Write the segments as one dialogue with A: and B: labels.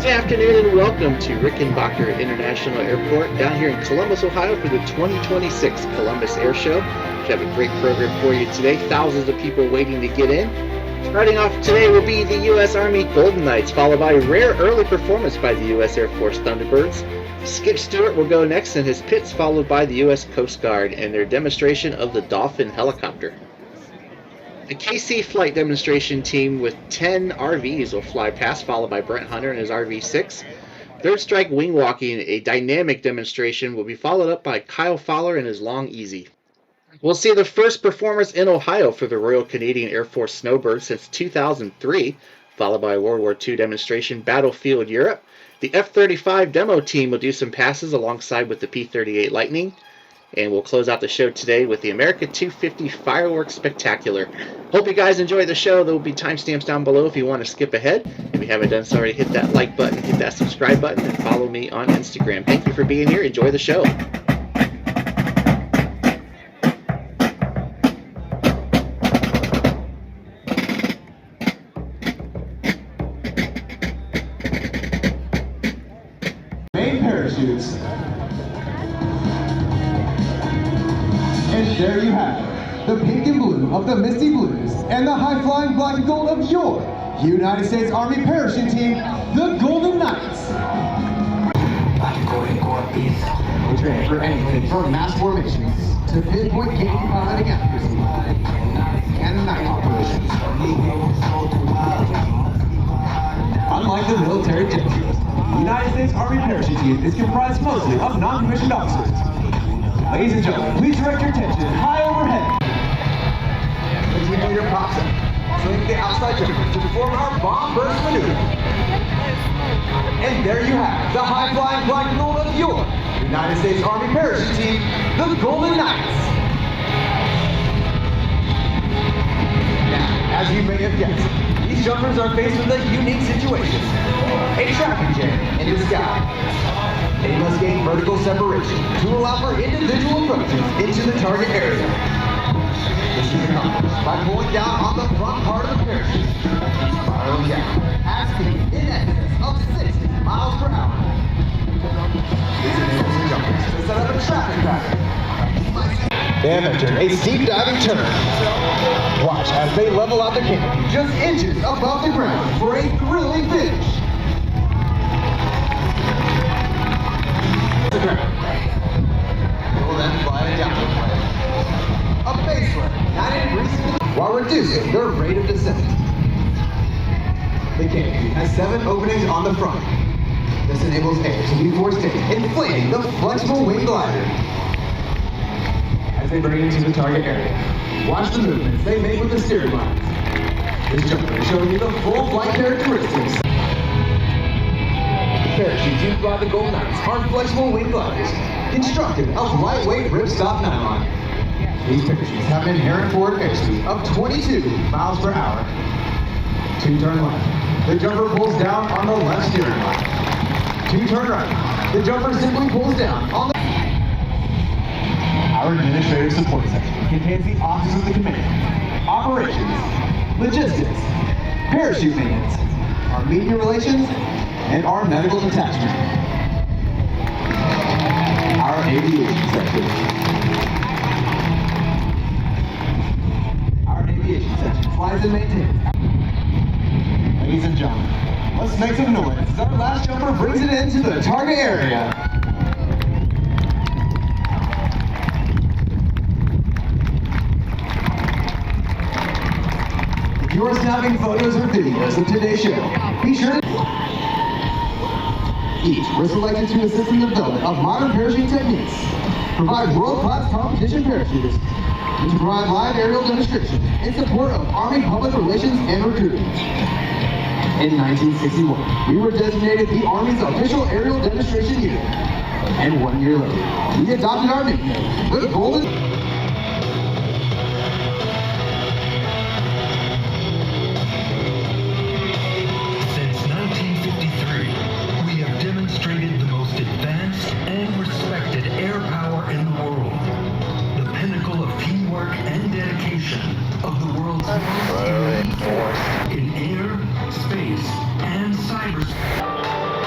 A: Good afternoon and welcome to Rickenbacker International Airport down here in Columbus, Ohio for the 2026 Columbus Air Show. We have a great program for you today. Thousands of people waiting to get in. Starting off today will be the U.S. Army Golden Knights, followed by a rare early performance by the U.S. Air Force Thunderbirds. Skip Stewart will go next in his pits, followed by the U.S. Coast Guard and their demonstration of the Dolphin helicopter. The KC flight demonstration team with 10 RVs will fly past, followed by Brent Hunter and his RV-6. Third Strike Wingwalking, a dynamic demonstration, will be followed up by Kyle Fowler and his Long Easy. We'll see the first performance in Ohio for the Royal Canadian Air Force Snowbirds since 2003, followed by a World War II demonstration, Battlefield Europe. The F-35 demo team will do some passes alongside with the P-38 Lightning. And we'll close out the show today with the America 250 Fireworks Spectacular. Hope you guys enjoy the show. There will be timestamps down below if you want to skip ahead. If you haven't done so already, hit that like button, hit that subscribe button, and follow me on Instagram. Thank you for being here. Enjoy the show.
B: Main parachutes. And there you have it, the pink and blue of the Misty Blues and the high-flying black and gold of your United States Army parachute team, the Golden Knights. We train for anything from mass formations to pinpoint game piloting accuracy and night operations. Unlike the military jet teams, the United States Army parachute team is comprised mostly of non-commissioned officers. Ladies and gentlemen, please direct your attention high overhead. The team leader pops up, swinging the outside jumper to perform our bomb burst maneuver. And there you have the high-flying black and gold of your United States Army parachute team, the Golden Knights. Now, as you may have guessed, these jumpers are faced with a unique situation: a traffic jam in the sky. They must gain vertical separation to allow for individual approaches into the target area. This is accomplished by pulling down on the front part of the parachute, spiraling down at speed in excess of 60 miles per hour. This enables the jumpers to set up a traffic pattern. They have entered a steep diving turn. Watch as they level out the canopy just inches above the ground for a thrilling finish. The ground. They will then fly a downward plane. A base run 90 degrees while reducing their rate of descent. The canopy has 7 openings on the front. This enables air to be forced in, inflating the flexible wing glider. As they bring it to the target area, watch the movements they make with the steering lines. This jumper is showing you the full flight characteristics. Parachutes used by the Golden Knights are flexible wing gliders, constructed of lightweight ripstop nylon. These parachutes have an inherent forward airspeed of 22 miles per hour. 2-turn left, the jumper pulls down on the left steering line. 2-turn right, the jumper simply pulls down on the... Our administrative support section contains the Office of the Command, Operations, Logistics, Parachute Maintenance, our Media Relations, and our medical detachment. Our aviation section. Our aviation section flies and maintains. Ladies and gentlemen, let's make some noise as our last jumper brings it into the target area. If you are snapping photos or videos of today's show, be sure to... Each were selected to assist in the development of modern parachute techniques, provide world-class competition parachutists, and to provide live aerial demonstrations in support of Army public relations and recruiting. In 1961, we were designated the Army's official aerial demonstration unit, and 1 year later, we adopted our nickname, the Golden...
C: In air, space, and cyberspace.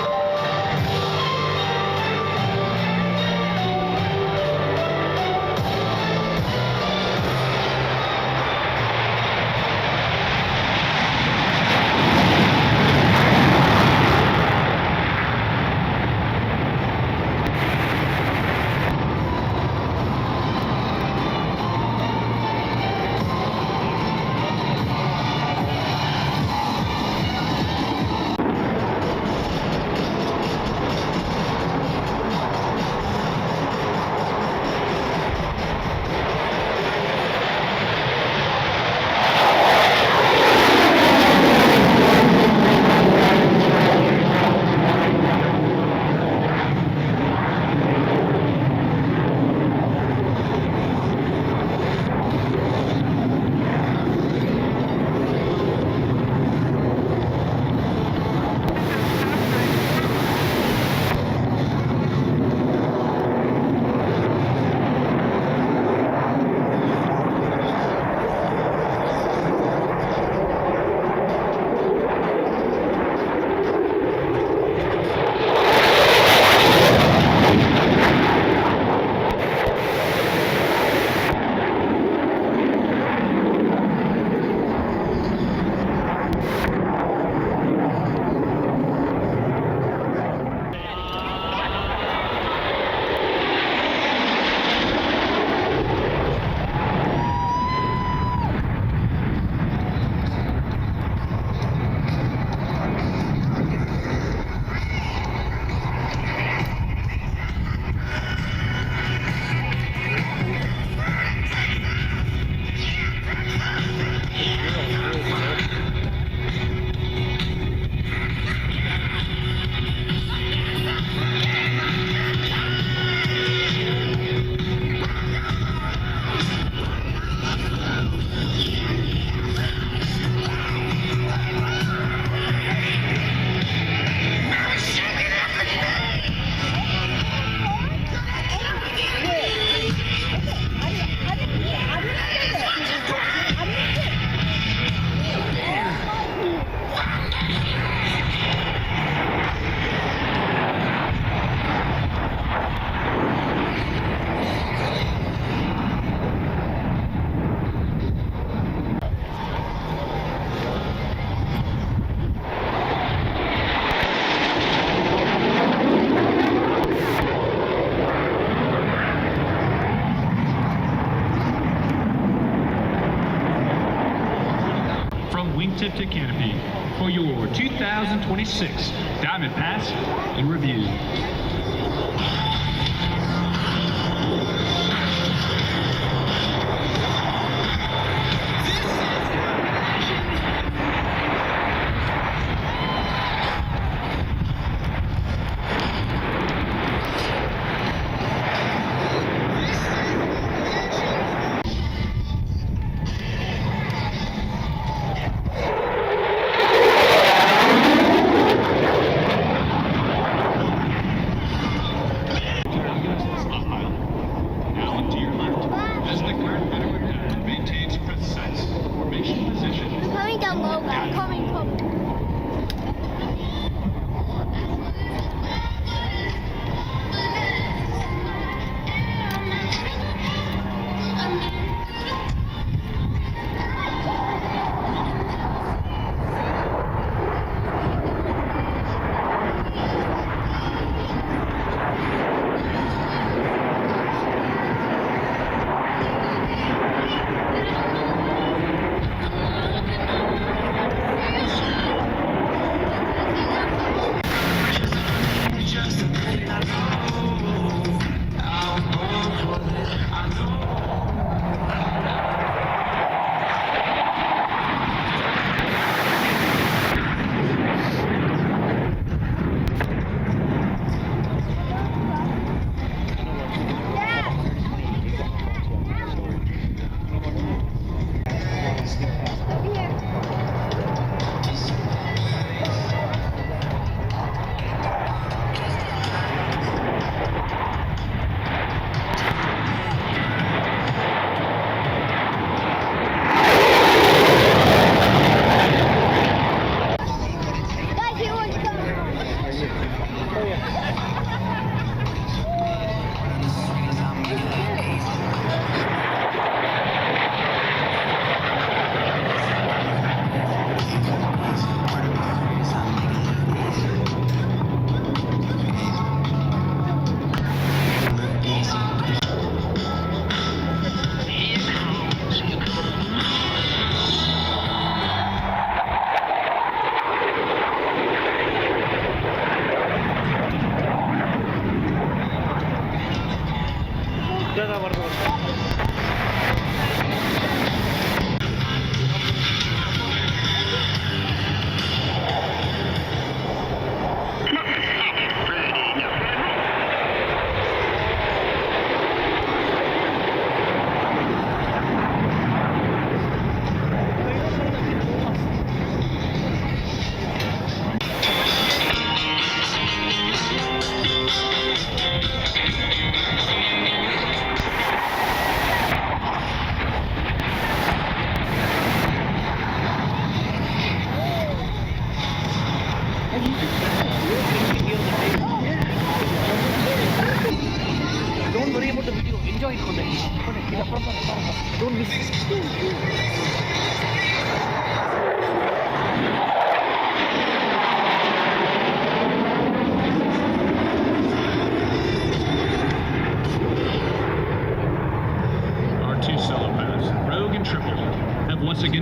C: tip-to canopy for your 2026 Diamond Pass in review.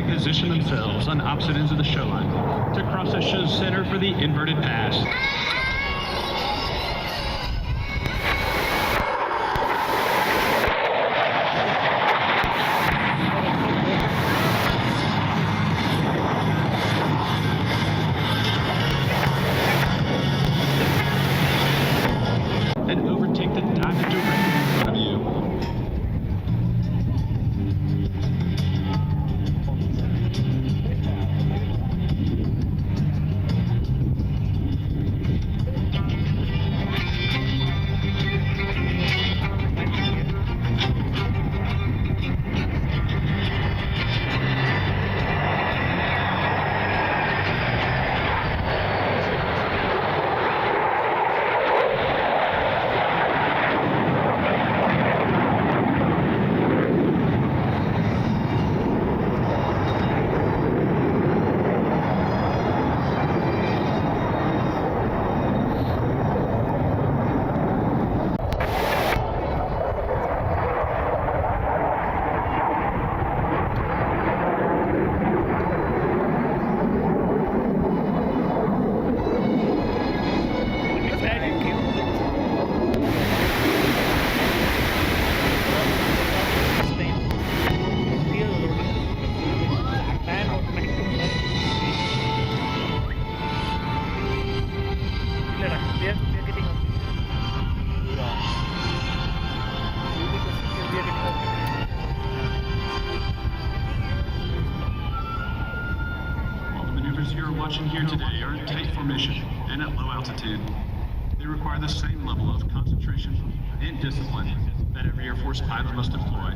C: Position themselves on opposite ends of the show line to cross the show center for the inverted pass. And overtake the diamond directly in front of you. watching here today are in tight formation and at low altitude. They require the same level of concentration and discipline that every Air Force pilot must employ,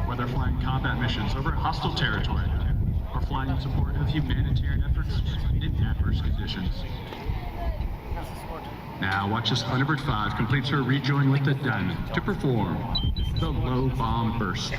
C: whether flying combat missions over hostile territory or flying in support of humanitarian efforts in adverse conditions. Now watch as Thunderbird 5 completes her rejoin with the Diamond to perform the low bomb burst.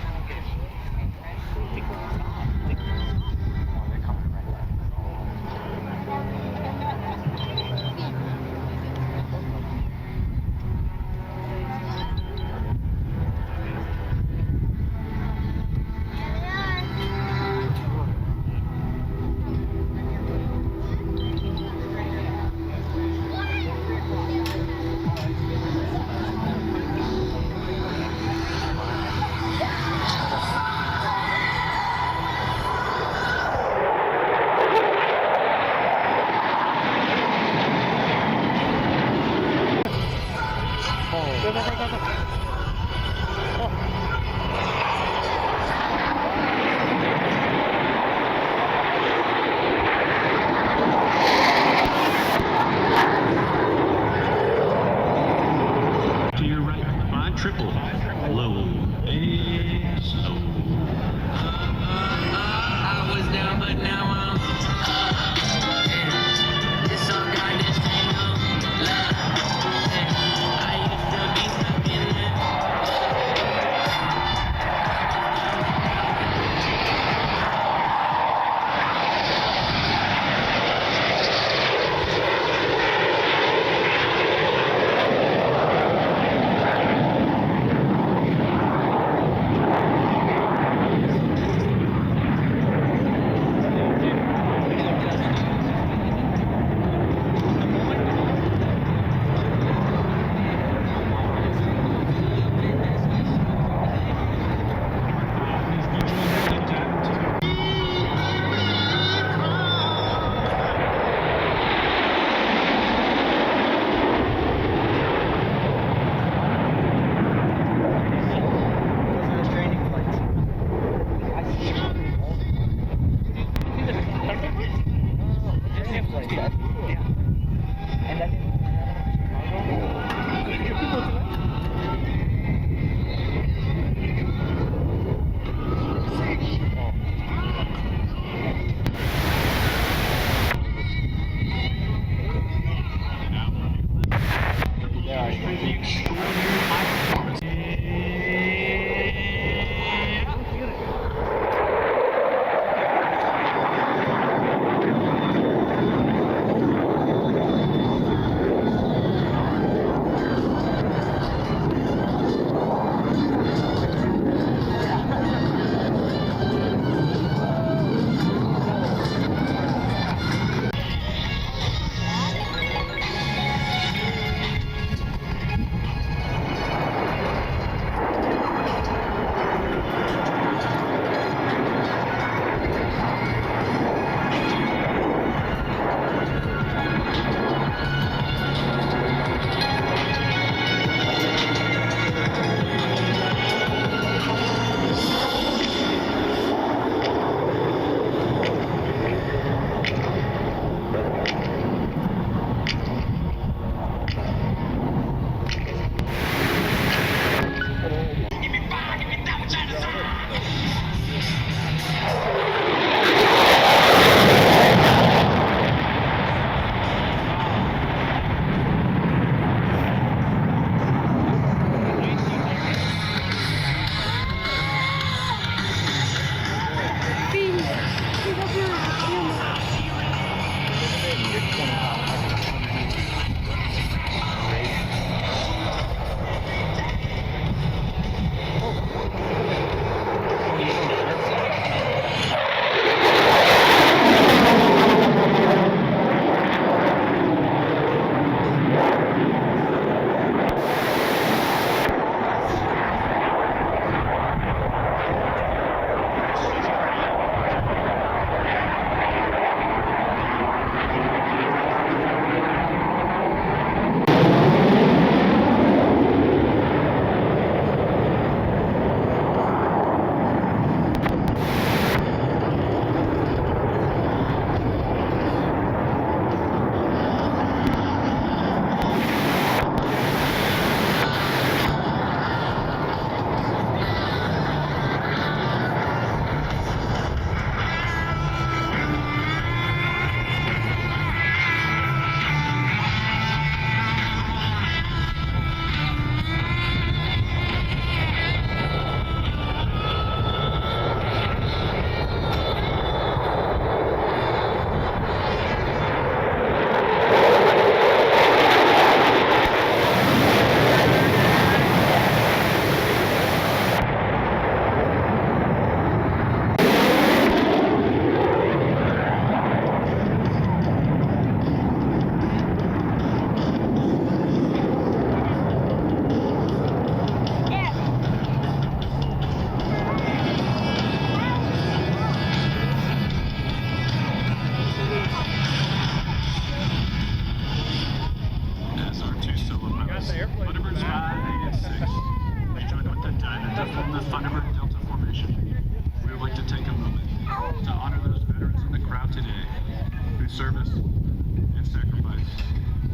C: for Delta formation, we would like to take a moment to honor those veterans in the crowd today whose service and sacrifice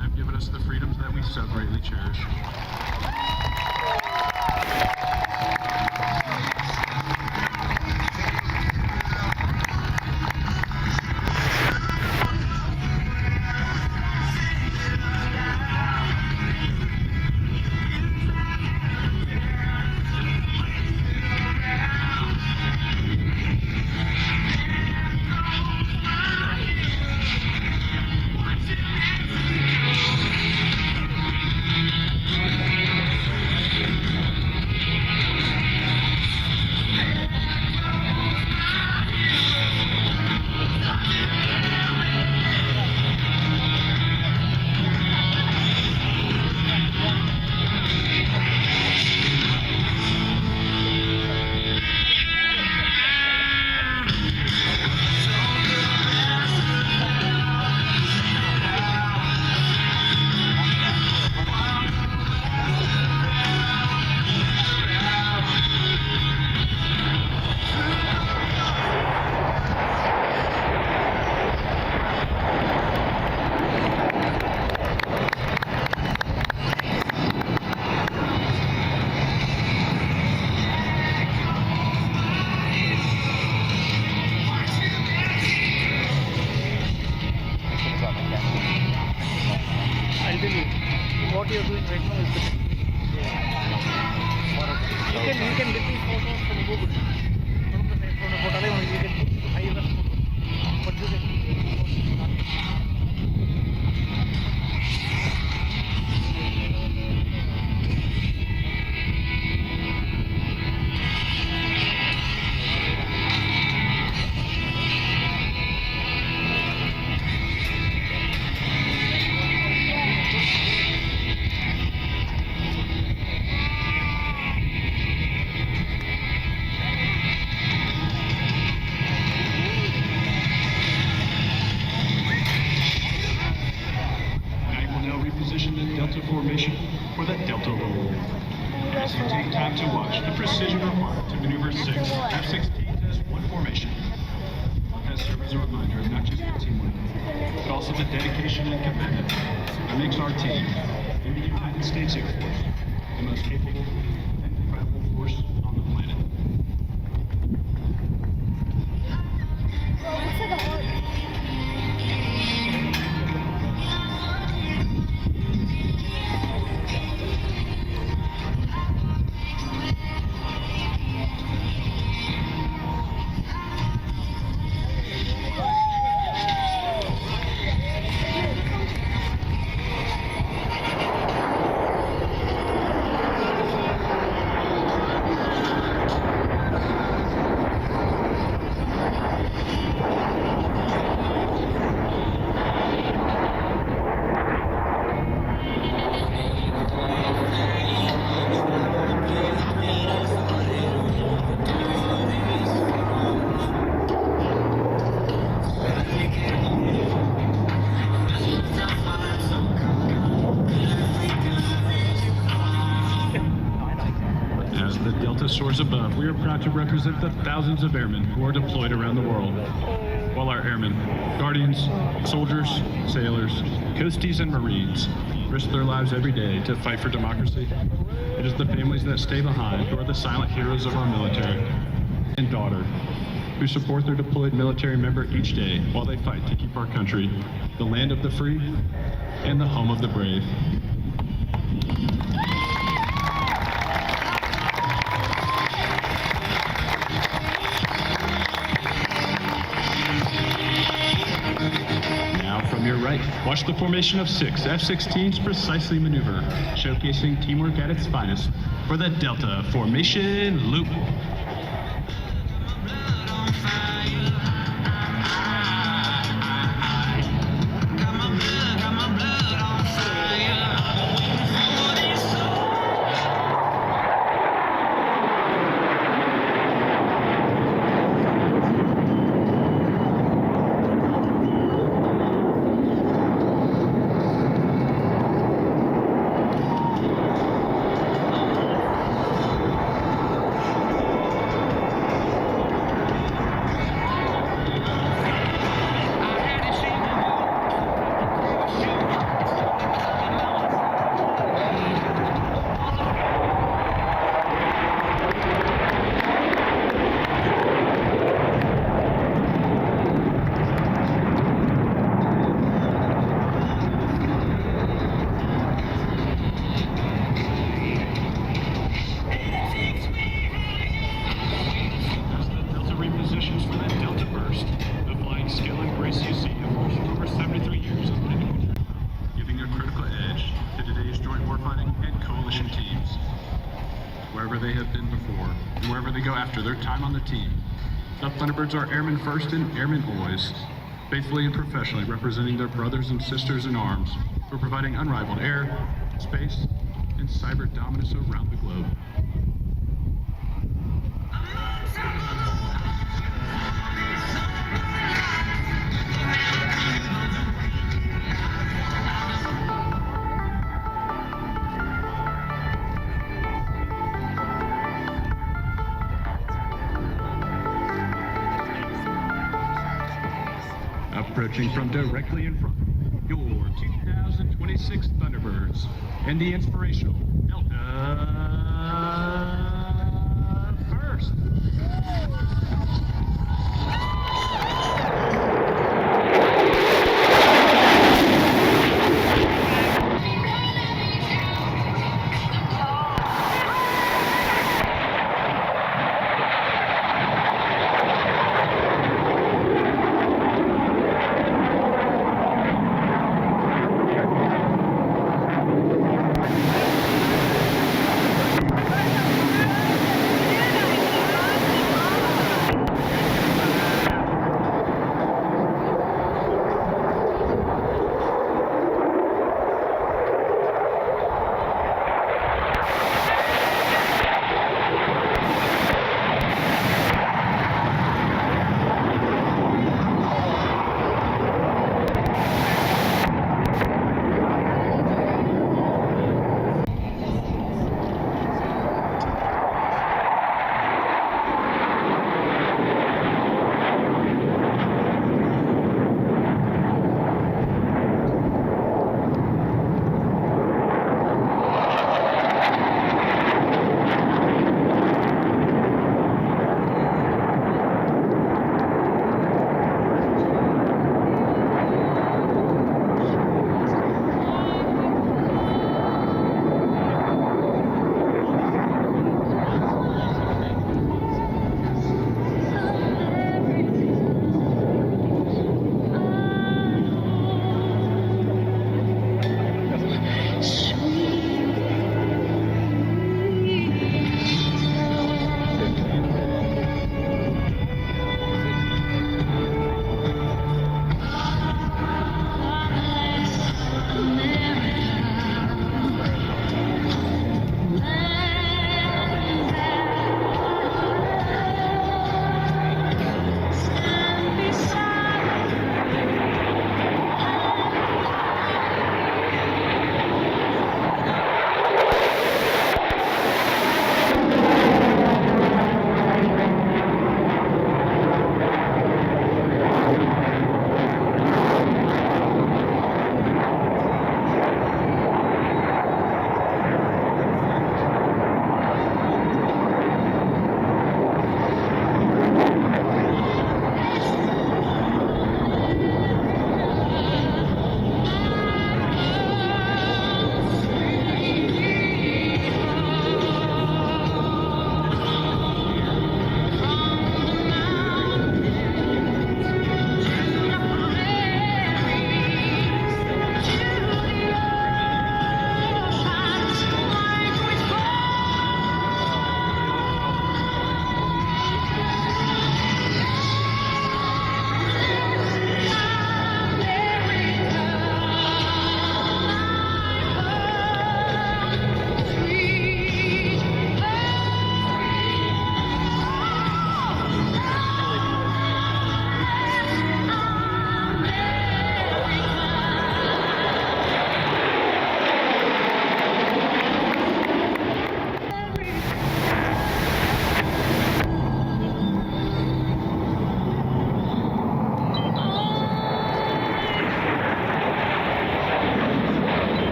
C: have given us the freedoms that we so greatly cherish.
D: What you're doing right now is the you can get these photos from Google. From the side, from the photo, you can put the high res photo. But you can
C: formation for the Delta roll. As you take time to watch the precision required to maneuver 6 F-16-1 formation, has served as a reminder of not just the teamwork, but also the dedication and commitment that makes our team in the United States Air Force the most capable and incredible force on the planet. Soars above, we are proud to represent the thousands of airmen who are deployed around the world. While our airmen, guardians, soldiers, sailors, coasties, and Marines risk their lives every day to fight for democracy, it is the families that stay behind who are the silent heroes of our military and daughter, who support their deployed military member each day while they fight to keep our country the land of the free and the home of the brave. Your right, watch the formation of 6 F-16s precisely maneuver, showcasing teamwork at its finest for the Delta Formation Loop. wherever they go after their time on the team. The Thunderbirds are airmen first and airmen always, faithfully and professionally representing their brothers and sisters in arms for providing unrivaled air, space, and cyber dominance around the globe. Approaching from directly in front, your 2026 Thunderbirds and the inspirational Delta First.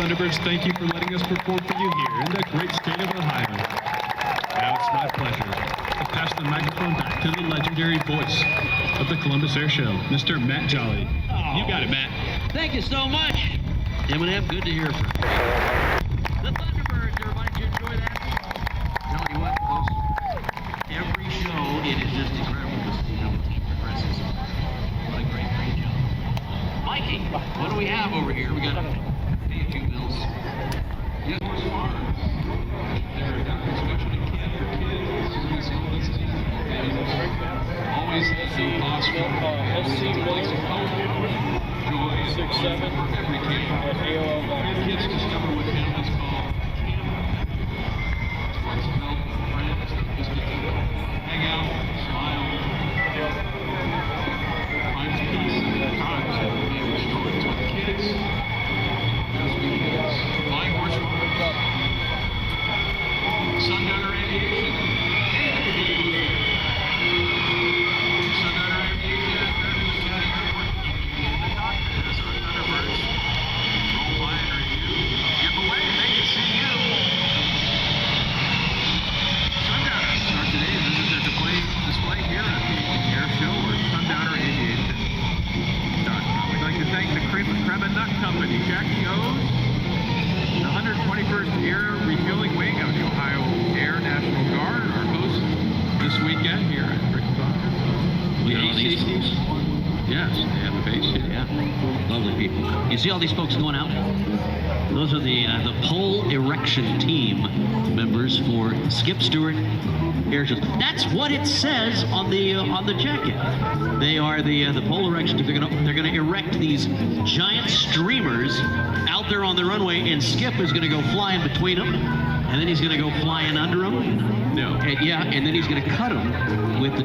C: Thunderbirds, thank you for letting us perform for you here in the great state of Ohio. Now it's my pleasure to pass the microphone back to the legendary voice of the Columbus Air Show, Mr. Matt Jolly. You got it, Matt.
E: Thank you so much. M&M, good to hear from you. The Thunderbirds, everybody, did you enjoy that? Tell you what, folks, every show, it is just incredible to see how the team progresses. What a great job. Mikey, what do we have over here? We got a few bills.
C: Yes, we're smart. They're adopting specialty camp for kids. Always so possible. Joy 6-7 for every kid. Kids discover what families call camp. Let's help friends just get to hang out, smile, find peace in the times of family stories with kids. Just be kids. Flying horse riders. Sundowner aviation. And it could be Sundowner aviation at Fairfield County Airport. The cockpit our Thunderbirds. Roll by and review. Give away. They can see you. Sundowners are today visit their display here at the air show or SundownerAviation.com. We'd like to thank the Crema Nut Company, Jackie O's, the 121st Air Refueling Wing of the Ohio Air National Guard, our host this weekend here at Rickenbacker.
E: Look at all these folks.
C: Yes, they have a base here.
E: Yeah, lovely people. You see all these folks going out? Those are the pole erection team members for Skip Stewart Air Shows. That's what it says on the jacket. They are the pole erection team. They're gonna erect these giant streamers out there on the runway, and Skip is gonna go flying between them, and then he's gonna go flying under them.
C: No.
E: And then he's gonna cut them with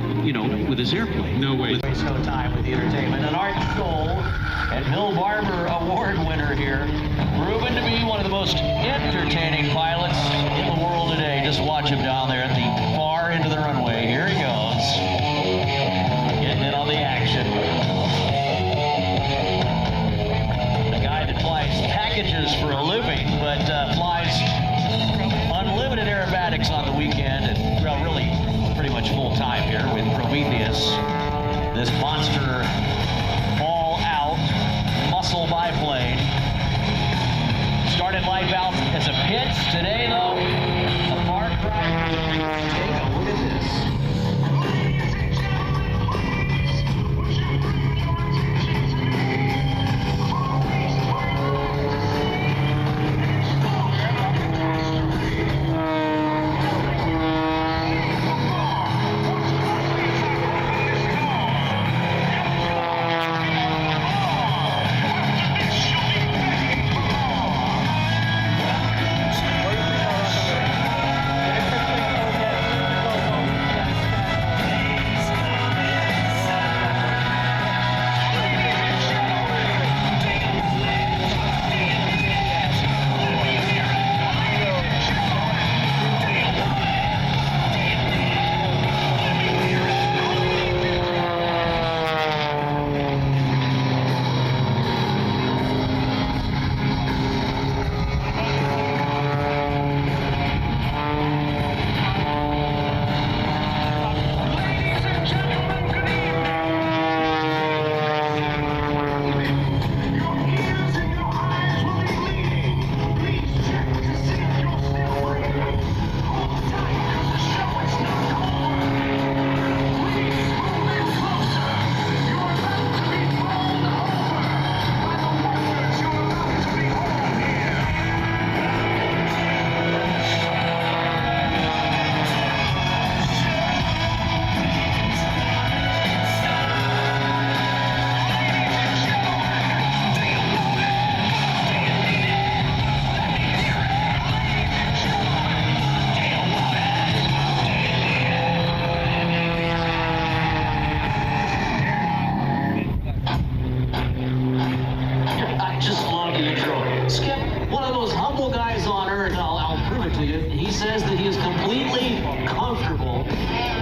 E: with his airplane.
C: No way.
F: Show time with the entertainment. An Art Gold and Bill Barber Award winner here, proven to be one of the most entertaining pilots in the world today. Just watch him down there at the far end of the runway. Here he goes, getting in on the action. The guy that flies packages for a living, but flies unlimited aerobatics on the weekend, and well, really pretty much full time here with Prometheus. This monster all-out muscle biplane. Started life out as a pitch. Today, though, a far cry. Take a look at this.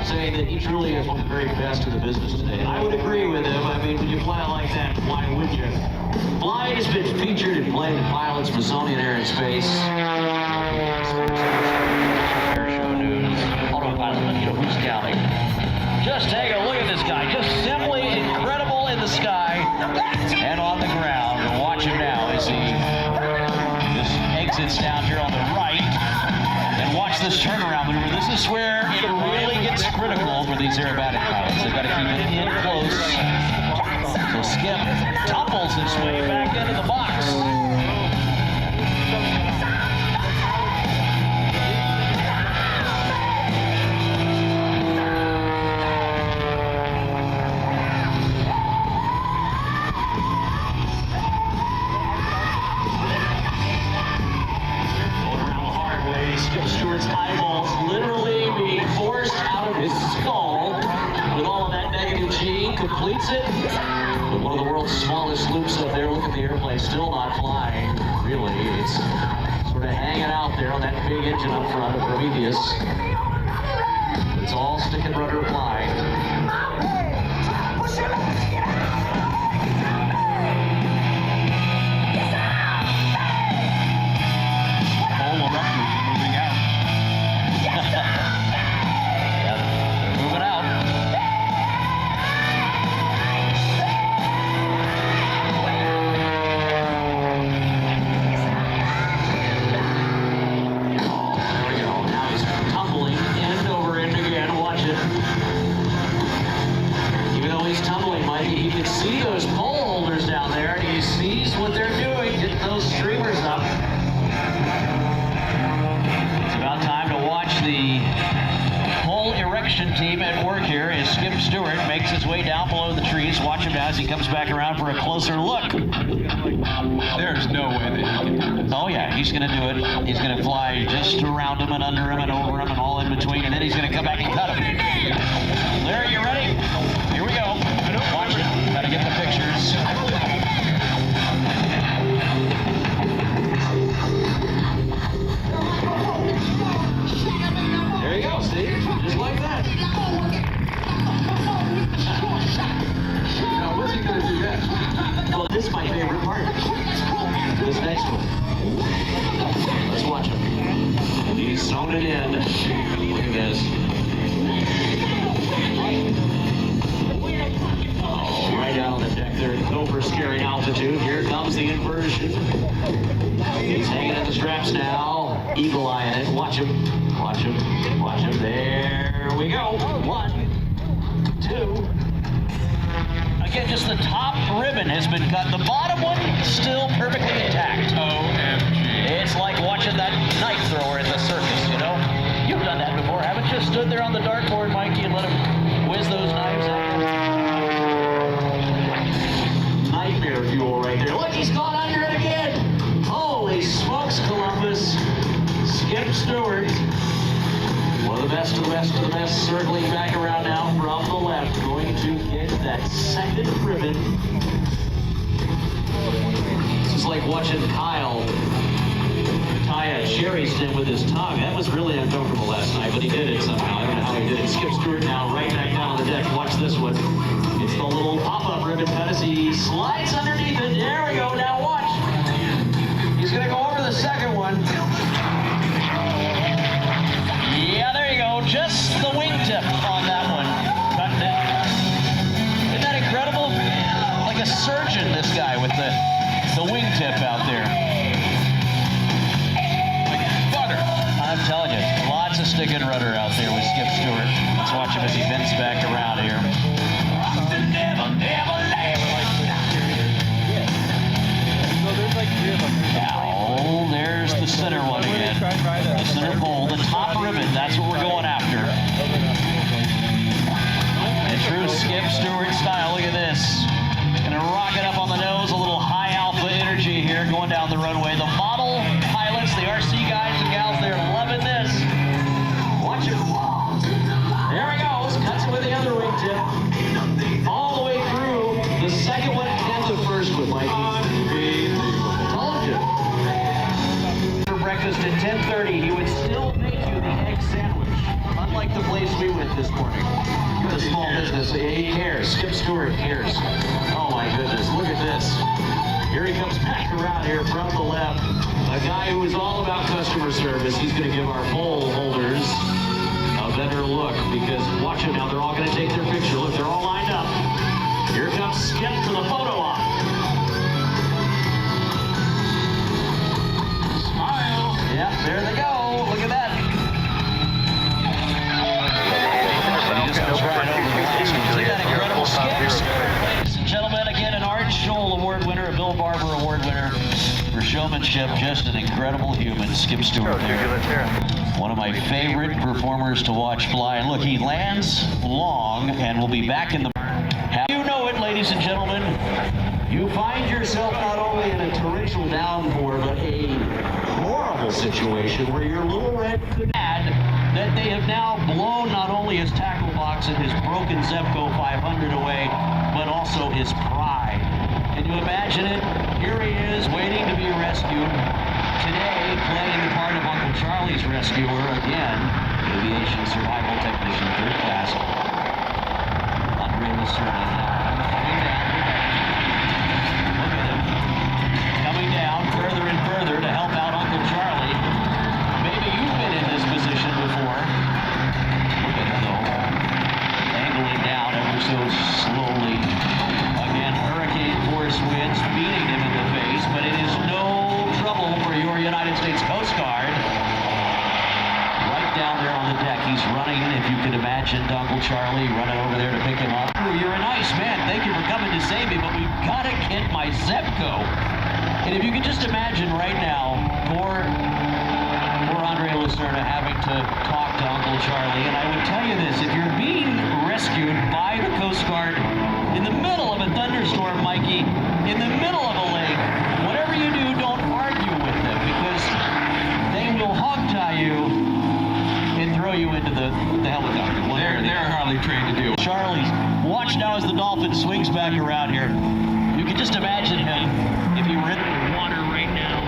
F: saying that he truly is one of the very best in the business today. I would agree with him. I mean, when you fly like that, why would you? Flying has been featured in Plane Pilots, Smithsonian Air and Space. Air show news. Autopilot, you know, who's counting? Just take a look at this guy. Just simply incredible in the sky and on the ground. And watch him now as he just exits down here on the right. And watch this turnaround maneuver. This is where it really gets critical for these aerobatic pilots. They've got to keep it in close. So Skip tumbles his way back into the box. Stewart's eyeballs literally being forced out of his skull with all of that negative G, completes it with one of the world's smallest loops up there. Look at the airplane, still not flying, really. It's sort of hanging out there on that big engine up front of Prometheus. It's all stick and rudder flying. Team at work here as Skip Stewart makes his way down below the trees. Watch him now as he comes back around for a closer look.
C: There's no way that he can do this.
F: Oh yeah, he's going to do it. He's going to fly just around him and under him and over him and all in between, and then he's going to come back and cut him. Larry, you ready? Here we go. Watch it. Got to get the pictures. There you go, Steve. Just like that.
C: Now, what's he going to do next?
F: Well, this is my favorite part. This next one. Let's watch him. He's sewn it in. Look at this. Oh, right out on the deck there. Over scaring altitude. Here comes the inversion. He's hanging at the straps now. Eagle eye in it. Watch him. Watch him. Watch him. There we go. 1, 2. Again, just the top ribbon has been cut. The bottom one still perfectly intact.
C: OMG.
F: It's like watching that knife thrower at the circus, you know? You've done that before, haven't you? Stood there on the dartboard, Mikey, and let him whiz those knives out. Nightmare fuel right there. Look, he's gone under it again. Holy smokes, Columbus. Skip Stewart. One of the best of the best of the best, circling back around now from the left, going to get that second ribbon. This is like watching Kyle tie a cherry stem with his tongue. That was really uncomfortable last night, but he did it somehow. I don't know how he did it. Skip Stewart now right back down on the deck. Watch this one. It's the little pop-up ribbon cut as he slides underneath it. There we go. Now watch. He's going to go over the second one. Yeah, there you go. Just the wingtip on that one. Isn't that incredible? Like a surgeon, this guy with the wingtip out there. Like butter. I'm telling you, lots of stick and rudder out there with Skip Stewart. Let's watch him as he bends back around here. Oh, there's the center one again. The center pole, the top ribbon, that's what we're going after. In true Skip Stewart style, look at this. Gonna rock it up on the nose, a little high alpha energy here going down the runway. The model pilots, the RC guys and gals, they're loving this. Watch it. There he goes, cuts it with the other wingtip. All the way through the second one and the first one, Mikey. For breakfast at 10:30, he would still make you the egg sandwich. Unlike like the place we went this morning. It's a small business. He cares. Skip Stewart cares. Oh my goodness, look at this. Here he comes back around here from the left. A guy who is all about customer service. He's going to give our pole holders a better look because watch it now. They're all going to take their picture. Look, they're all lined up. Here comes Skip for the photo op. Smile. Yep, there they go. Look at that. He just goes right over the last one. See that incredible skips? Ladies and gentlemen, again, an Art Scholl Award winner, a Bill Barber Award winner for showmanship. Just an incredible human, Skip Stewart there. One of my favorite performers to watch fly. And look, he lands long and will be back in the... You know it, ladies and gentlemen. You find yourself not only in a torrential downpour, but a horrible situation where your little red could add that they have now blown not only his tackle box and his broken Zebco 500 away, but also his pride. Can you imagine it? Here he is waiting to be rescued. Today, playing the part of Uncle Charlie's rescuer again, aviation survival technician, 3rd class. Andre Lucerna coming down. Look at him. Coming down further and further to help out Uncle Charlie. Maybe you've been in this position before. Look at him though. Angling down ever so slowly. Again, hurricane force winds beating him in the face, but it is no trouble for your United States Coast Guard. Right down there on the deck, he's running, if you can imagine, Uncle Charlie running over there to pick him up. You're a nice man, thank you for coming to save me, but we've got to get my Zebco. And if you can just imagine right now, poor Andre Lucerna having to talk to Uncle Charlie, and I would tell you this, if you're being rescued by the Coast Guard in the middle of a thunderstorm, Mikey, in the middle of a lake, whatever you do, don't argue with them because they will hog tie you and throw you into the helicopter. They're hardly trained to do. Charlie's, watch now as the Dolphin swings back around here. You can just imagine him if he were in the water right now,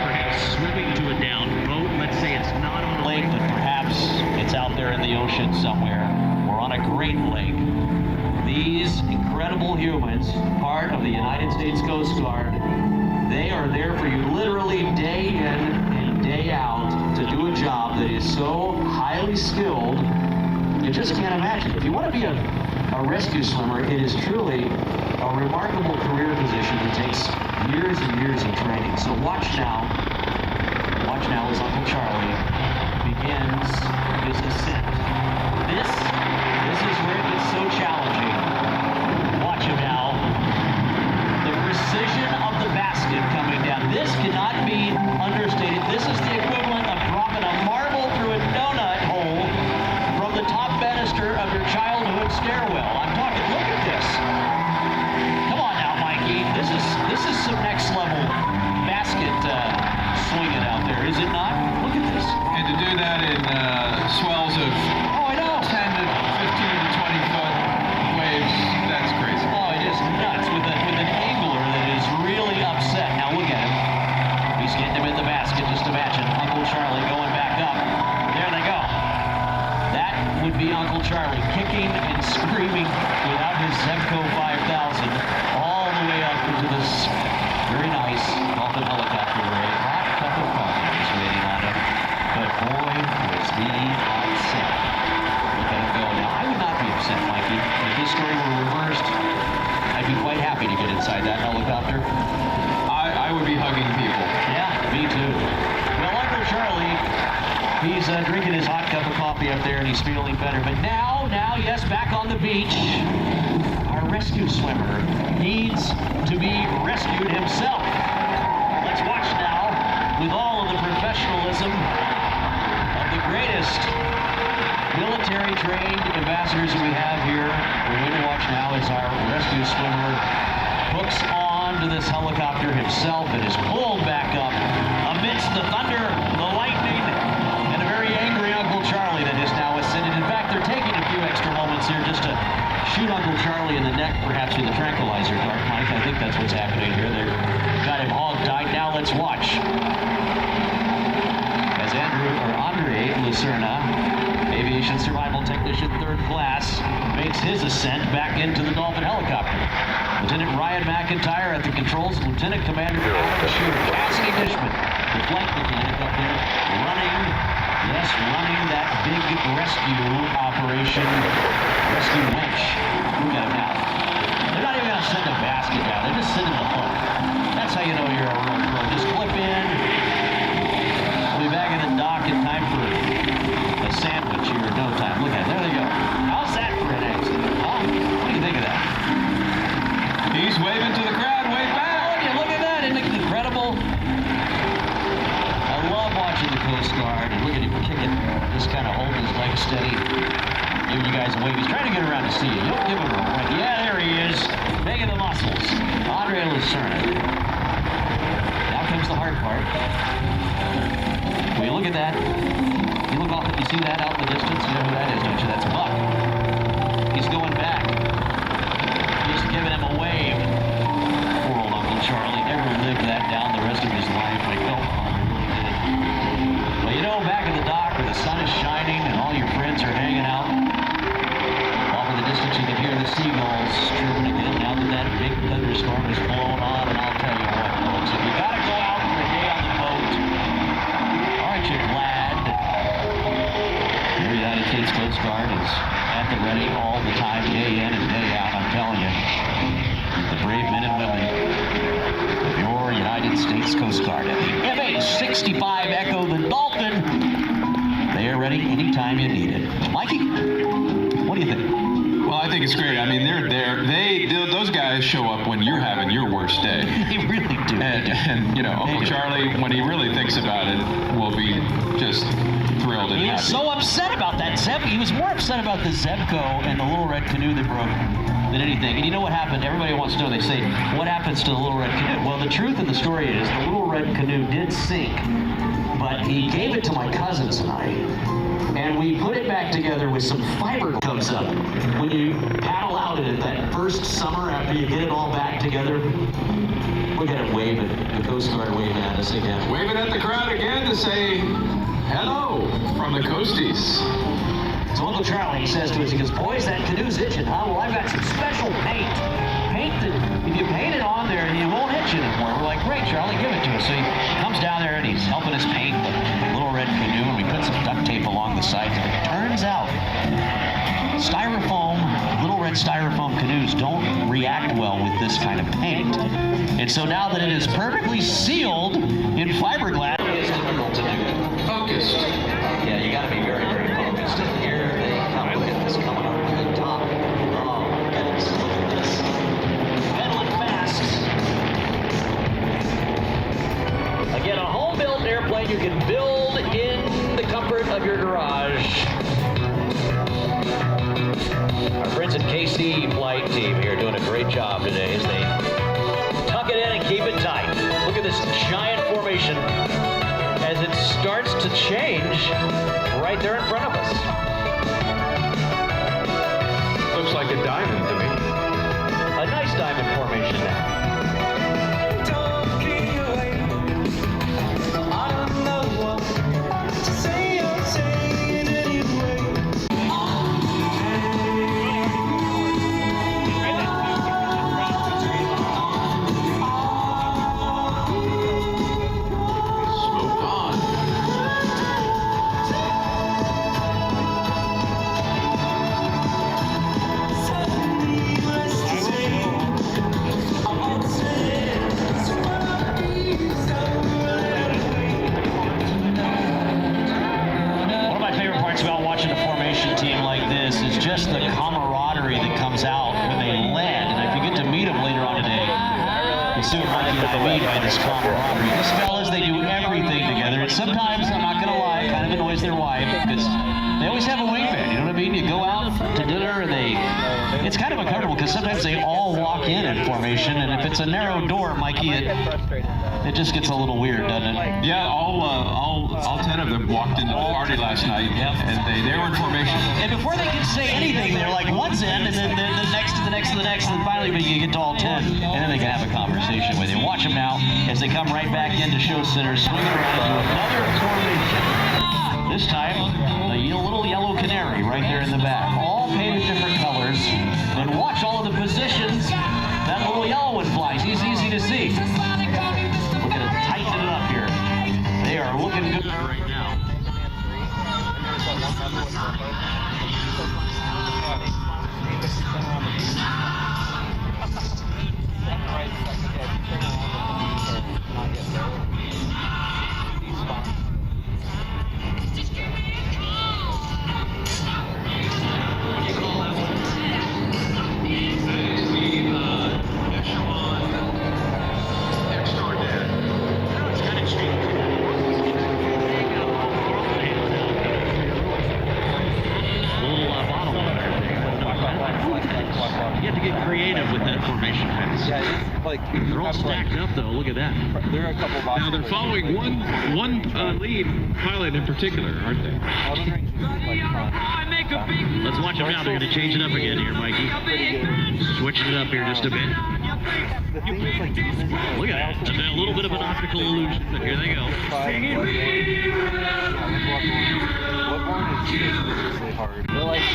F: perhaps swimming to a downed boat. Let's say it's not on a lake, but perhaps it's out there in the ocean somewhere or on a great lake. These incredible humans, part of the United States Coast Guard, they are there for you literally day in and day out to do a job that is so highly skilled, you just can't imagine. If you want to be a rescue swimmer, it is truly a remarkable career position that takes years and years of training. So watch now as Uncle Charlie begins his ascent. This is where it gets so challenging. Watch him now. The precision of the basket coming down. This cannot be understated. This is the equivalent of dropping a marble through a donut hole from the top banister of your childhood stairwell. I'm talking, look at this. Come on now, Mikey. This is some next level basket swinging out there, is it not? Look at this.
G: And to do that in swells of 10 to 15 to 20 foot waves, that's crazy.
F: Oh, it is nuts with an angler that is really upset. Now look at him. He's getting him in the basket. Just imagine Uncle Charlie going back up. There they go. That would be Uncle Charlie kicking and screaming without his Zebco 5000 all the way up into this very nice Dolphin helicopter array. Hot cup of coffee is waiting on him. But boy, was he upset. Look at him go. Now, I would not be upset, Mikey. If this story were reversed, I'd be quite happy to get inside that helicopter.
G: I would be hugging people.
F: Yeah, me too. Well, Uncle Charlie, he's drinking his hot cup of coffee up there and he's feeling better. But now, yes, back on the beach, our rescue swimmer needs to be rescued himself. Let's watch now with all of the professionalism of the greatest military-trained ambassadors we have here. We're going to watch now as our rescue swimmer hooks on to this helicopter himself and is pulled back up amidst the thunder, the lightning, and a very angry Uncle Charlie that is now ascended. In fact, they're taking a few extra moments here just to shoot Uncle Charlie in the neck, perhaps with a tranquilizer dart, Mike. I think that's what's happening here. They've got him hog-tied. Now let's watch as Andre Lucerna Aviation Survival Technician 3rd Class makes his ascent back into the Dolphin helicopter. Lieutenant Ryan McIntyre at the controls, Lieutenant Commander Adam Shooter, Cassidy Dishman, the flight mechanic up there, running that big rescue operation, rescue winch. Look at him now. They're not even going to send a basket down, they're just sending the hook. That's how you know you're a real pro. Just clip in. We'll be back in the dock in time for a sandwich here in no time. Look at it. There they go. How's that for an accident? Huh? What do you think of that?
G: He's waving to the crowd. Wave back.
F: Oh, look at that. Isn't it incredible? I love watching the Coast Guard. And look at him kicking. Just kind of holding his legs steady. Giving you guys a wave. He's trying to get around to see you. Don't give him a wave. Yeah, there he is. Making the muscles. Andre Lucerna. Now comes the hard part. Will you look at that? You look off, you see that out in the distance? You know who that is, don't you? That's Buck. He's going back. He's giving him a wave. Poor old Uncle Charlie never lived that down the rest of his life. I felt he really did. Well, you know, back in the dock where the sun is shining and all your friends are hanging out, off in the distance you can hear the seagulls chirping again now that that big thunderstorm is blowing on. And I'll tell you what, folks, if you gotta go out for a day on the boat, aren't you glad? The United States Coast Guard is at the ready all the time, day in and day out. I'm telling you, the brave men and women of your United States Coast Guard at the MH-65 Echo, the Dolphin, they are ready anytime you need it. Mikey, what do you think?
G: Well, I think it's great. I mean, they're there. Those guys show up when you're having your worst day.
F: They really do.
G: And you know, Uncle Charlie, when he really thinks about it, will be just thrilled and
F: He
G: happy.
F: was so upset about that Zeb. He was more upset about the Zebco and the little red canoe that broke than anything. And you know what happened? Everybody wants to know. They say, what happens to the little red canoe? Well, the truth of the story is the little red canoe did sink, but he gave it to my cousins and I, and we put it back together with some fiber comes up. When you paddle out in it that first summer after you get it all back together, look at it waving, the Coast Guard waving at us again.
G: Waving at the crowd again to say hello from the Coasties.
F: So Uncle Charlie says to us, he goes, boys, that canoe's itching, huh? Well, I've got some special paint. Paint that, if you paint it on there, it won't itch anymore. We're like, great, Charlie, give it to us. So he comes down there and he's helping us paint the little red canoe, and we put some duct tape along the sides. And it turns out, styrofoam, little red styrofoam canoes don't react well with this kind of paint. And so now that it is perfectly sealed in fiberglass, it's difficult to do.
G: Focused.
F: Yeah, you gotta be very, very focused. And here they come. Look at this coming up to the top. Oh, my goodness. Look at this. Pedaling fast. Again, a home-built airplane you can build in the comfort of your garage. Our friends at KC Flight Team here doing a great job today as they tuck it in and keep it tight. Look at this giant formation as it starts to change right there in front of us.
G: Looks like a diamond to me.
F: A nice diamond formation now. Just the camaraderie that comes out when they land. And if you get to meet them later on today, you'll see what Mikey and I mean by this camaraderie. These fellas, they do everything together. And sometimes, I'm not going to lie, it kind of annoys their wife because they always have a wingman. You know what I mean? You go out to dinner and it's kind of uncomfortable because sometimes they all walk in formation. And if it's a narrow door, Mikey, it just gets a little weird, doesn't it?
G: Yeah, all 10 of them walked into the party last night, and they were in formation.
F: And before they can say anything, they're like one's in, and then the next to the next to the next, and then finally you get to all 10, and then they can have a conversation with you. Watch them now as they come right back into show center, swinging around into another formation. This time, a little little yellow canary right there in the back, all painted different colors. And watch all of the positions that little yellow one flies. He's easy to see. We're going to tighten it up here. They are looking good right now.
E: They're all stacked up, though. Look at that.
G: There are a couple of now they're following one lead pilot in particular, aren't they?
E: Let's watch them now. They're going to change it up again here, Mikey. Switching it up here just a bit. Look at that. A little bit of an optical illusion, but here they go.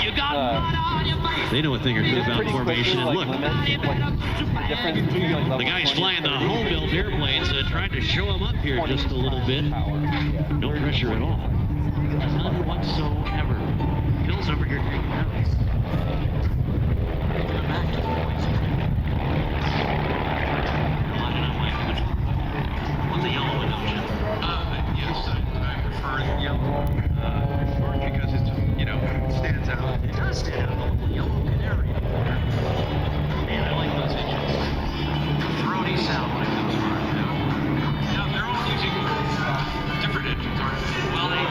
E: You got they know a thing or two about formation, and look, the guy's flying the home-built airplanes, trying to show them up here just a little bit. No pressure at all. None whatsoever. Bill's over here taking notes. What's the yellow one, don't you?
G: Yes, I prefer the yellow. Because it's, it stands out.
E: It does stand out. A little yellow canary. Man, I like those engines. Throaty sound when it comes around.
C: Yeah, they're all using different engines, aren't they?
E: Well, they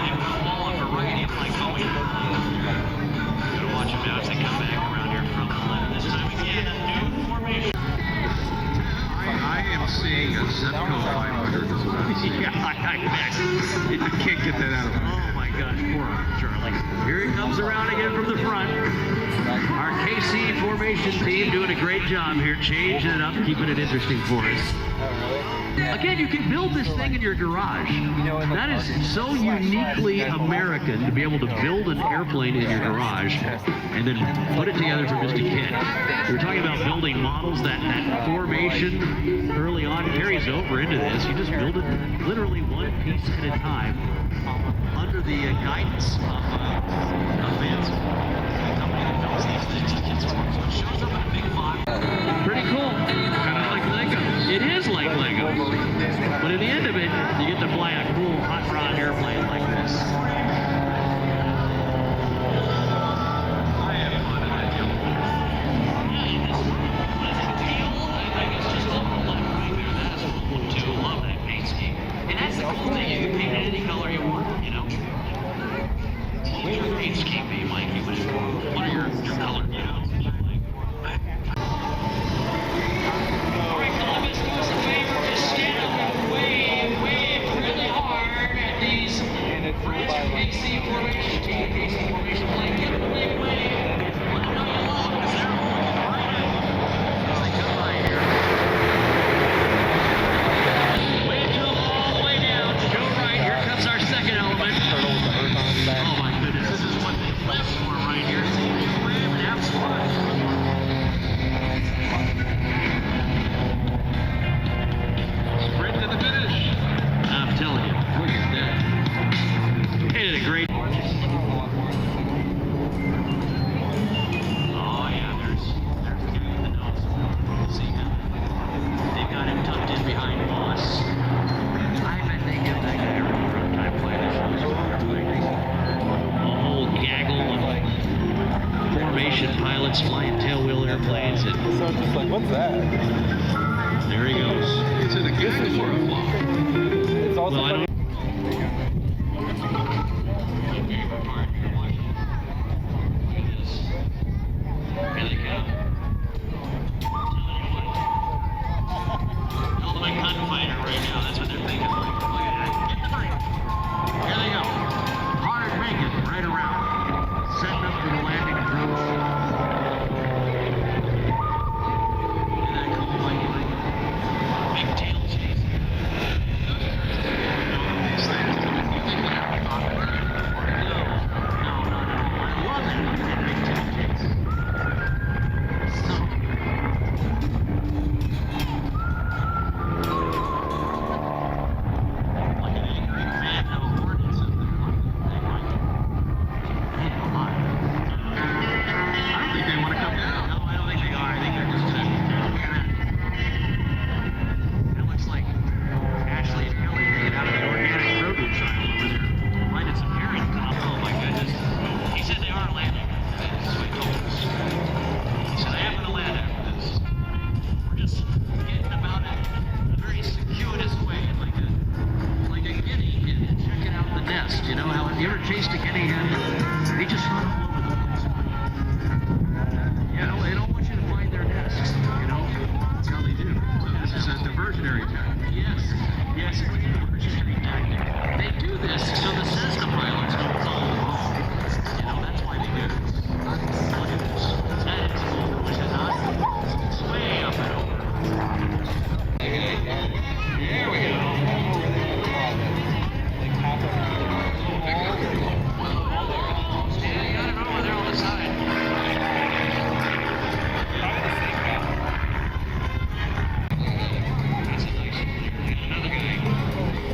E: all have a variety of like Boeing. Gotta watch them now as they come back around here from the left. This time again, a new formation.
G: I am seeing a Zepco 500 as well.
E: Yeah, I bet.
G: You can't get that out of my head.
E: Oh my gosh, poor Charlie. Here he comes around again from the front. Our KC formation team doing a great job here, changing it up, keeping it interesting for us. Again, you can build this thing in your garage. That is so uniquely American to be able to build an airplane in your garage and then put it together for just a kid. We were talking about building models. That formation early on carries over into this. You just build it literally one piece at a time under the guidance of Vance. Pretty cool.
G: Kind of like Legos.
E: It is like Legos. But at the end of it, you get to fly a cool hot rod airplane like this.
C: I have fun in that yellow.
E: I guess just a little light right there. That is a cool one too. Love that paint scheme. And that's the cool thing. You can paint it any color you want, What would your paint scheme be, Mikey? What are your color, All right, Columbus, do us a favor. Just stand up and wave really hard at these friends from KC formation team. KC formation plane. Give them a big wave. Let them know you love them because they're right out as they come by here. Wave to them all the way down. Go right. Here comes our second element. Oh my goodness, this is what they live for right here. See, they wave and have fun.
G: Sprint to the finish.
E: I'm telling you, look at that. They did a great. Oh yeah, there's the guy with the nose. See him? They've got him tucked in behind Moss. I bet they give that guy a real rough time flying this airplane. A whole gaggle of formation pilots flying tailwheel airplanes, and
H: So I'm just like, what's that?
E: there he goes.
G: Is it a gag or a flop?
H: It's also
E: Well, I
H: funny.
E: don't. Okay, all right, here, watch it. Look at this. Here they come. Ultimate gunfighter right now. That's what they're thinking. Look at that. Here they go. Hard making right around. Setting up for the landing approach. Isn't that cool, Mikey? Big tail chase. You know how you ever chased a guinea hen? They just run all over the place. You know, they don't want you to find their nests. You know, that's how they do.
C: So this is a diversionary tactic.
E: Yes, yes, it's a diversionary tactic. They do this so the Cessna pilots don't follow them home. You know, that's why they do this. Look at this. That is cool, is it not? It's way up and over. There we go. Yeah, you got it over there on the side. That's a nice one. Another guy.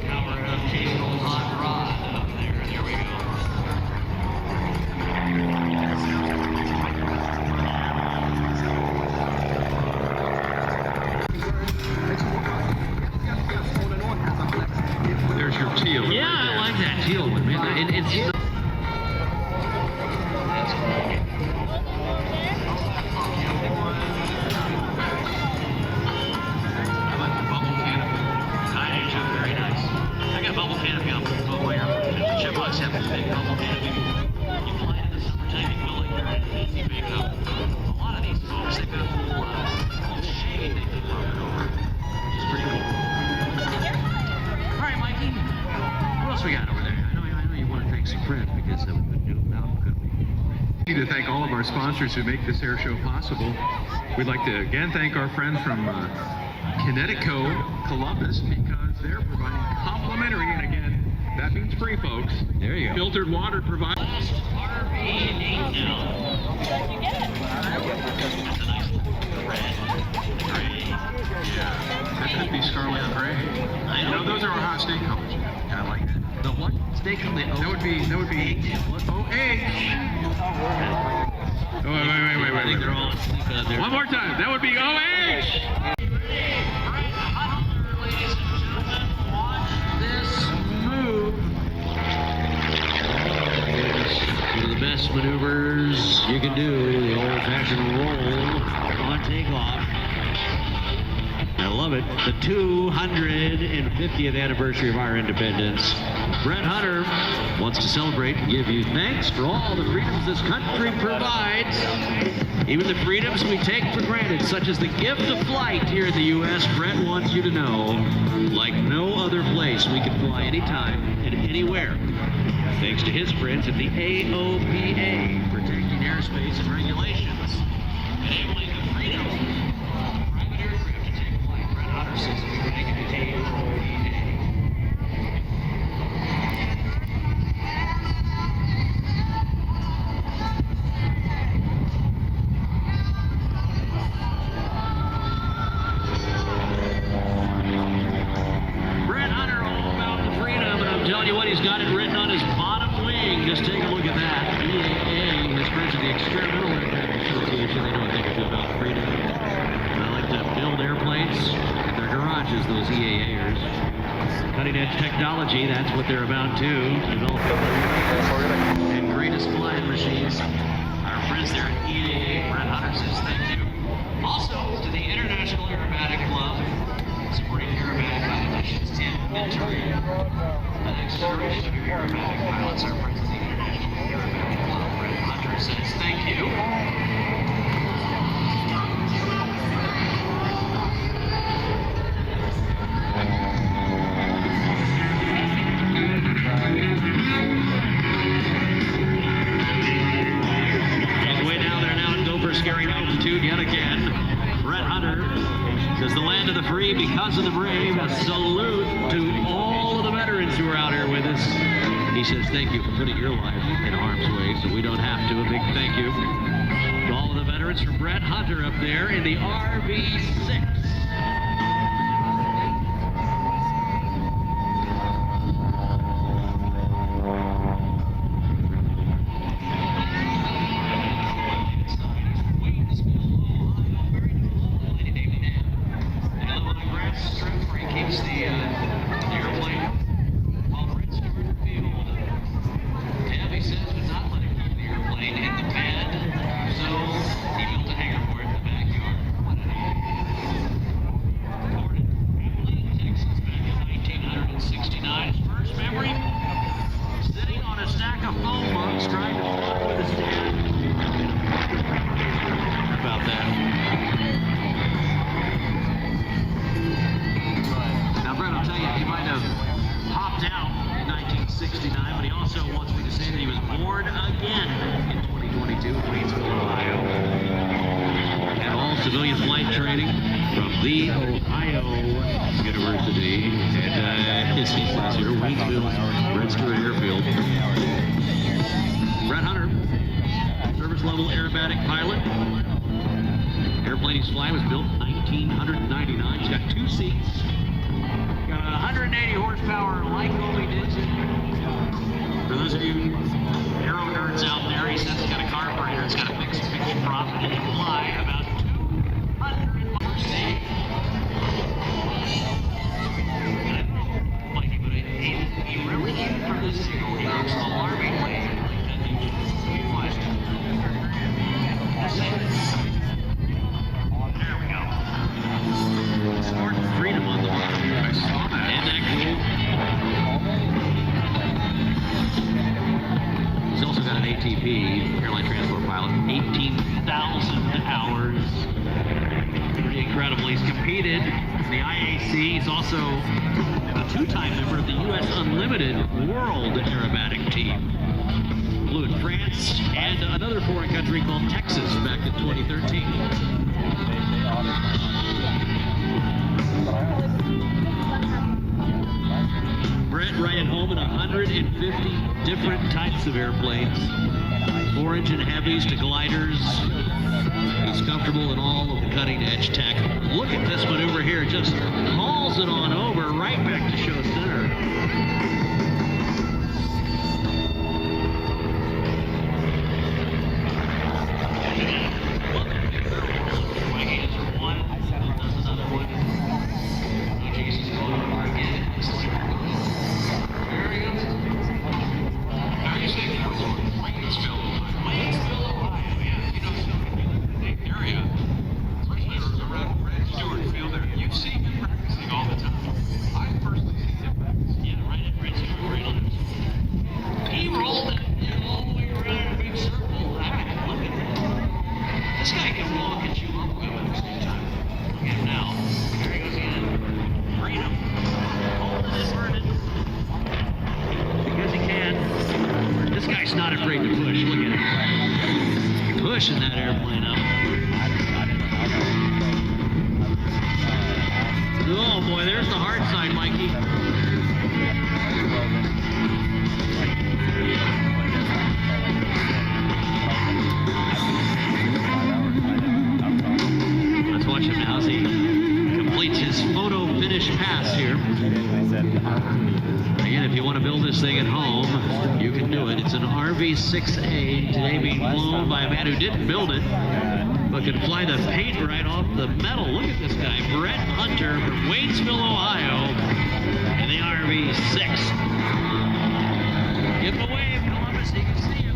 E: Now we're chasing old hot rod up there. There we go.
C: There's your teal.
E: Yeah, I like that teal one, man. It's
C: I like the bubble canopy.
E: I do too, very nice. I got bubble canopy on both my airplanes. The Chipmunks have a big bubble canopy. You fly in the summertime, you feel like you're in an easy big up. A lot of these folks, they've got a little shade they can rub it over, which is pretty cool. All right, Mikey, what else we got over there? I know you want to thank some friends because we've been doing now, couldn't we?
C: We need to thank all of our sponsors who make this air show possible. We'd like to again thank our friends from Connecticut, Columbus, because they're providing complimentary, and again, that means free, folks.
E: There you go.
C: Filtered water provided.
E: Last RV now.
I: Did you get it?
E: That's a nice red, gray.
C: Yeah, that could be scarlet and gray.
E: I
C: You know, those are our hot steak colors. Yeah, I like that.
E: The what? Steak on the O.
C: That would be OH. Oh,
E: I think they're
C: wait.
E: all they're
C: One more time. That would be OH.
E: Ladies and gentlemen, watch this move. One of the best maneuvers you can do, the old-fashioned roll on takeoff. I love it. The 250th anniversary of our independence. Brett Hunter wants to celebrate and give you thanks for all the freedoms this country provides. Even the freedoms we take for granted, such as the gift of flight here in the U.S. Brett wants you to know, like no other place, we can fly anytime and anywhere. Thanks to his friends at the AOPA, protecting airspace and regulations, enabling the freedom of private aircraft to take flight. Brett Hunter says we thank the AOPA. Brett Hunter, all about the freedom, and I'm telling you what, he's got it written on his bottom wing. Just take a look at that. EAA, his friends at the Experimental Aircraft Association, they know a thing or two about freedom. And I like to build airplanes in their garages, those EAAers. Cutting edge technology, that's what they're about too. Developing and greatest flying machines. Our friends there at EAA, Brett Hunter says thank you. Also to the International Aerobatic Club, supporting aerobatic competitions and mentoring the next generation of aerobatic pilots. Our friends at the International Aerobatic Club, Brett Hunter says thank you. Way down there now at Dover, scaring altitude yet again. Brett Hunter says the land of the free because of the brave. A salute to all of the veterans who are out here with us. He says thank you for putting your life in harm's way so we don't have to. A big thank you to all of the veterans from Brett Hunter up there in the RV6. dropped out in 1969, but he also wants me to say that he was born again in 2022 in Waynesville, Ohio. And all civilian flight training from The Ohio University. And his class here, Waynesville, Red Stewart Airfield. Brett Hunter, service level aerobatic pilot. Airplane he's flying was built in 1999. He's got 2 seats. Got a 180 horsepower Lycoming engine. For those of you aero nerds out there, he says it's got a carburetor, it's got a fixed pitch prop, and it can fly about 200 miles per second. Mikey, but he really aimed for this signal. He looks alarmingly like that engine. He flies. There we go. Sport and freedom on the bottom. I saw that. Isn't that cool? He's also got an ATP, airline transport pilot, 18,000 hours. Pretty incredible. He's competed in the IAC. He's also a 2-time member of the US Unlimited World Aerobatic Team. Flew in France and another foreign country called Texas back in 2013. Brett riding home in 150 different types of airplanes, 4-engine heavies to gliders. He's comfortable in all of the cutting-edge tech. Look at this maneuver here, just hauls it on over right back to show center. Pushing that airplane up. Oh boy, there's the hard side, Mikey. Let's watch him now as he completes his photo finish pass here. Again, if you want to build this thing at home, you can do it. It's an RV-6A, today being flown by a man who didn't build it, but could fly the paint right off the metal. Look at this guy, Brett Hunter from Waynesville, Ohio, in the RV-6. Give him a wave, Columbus, you can see him.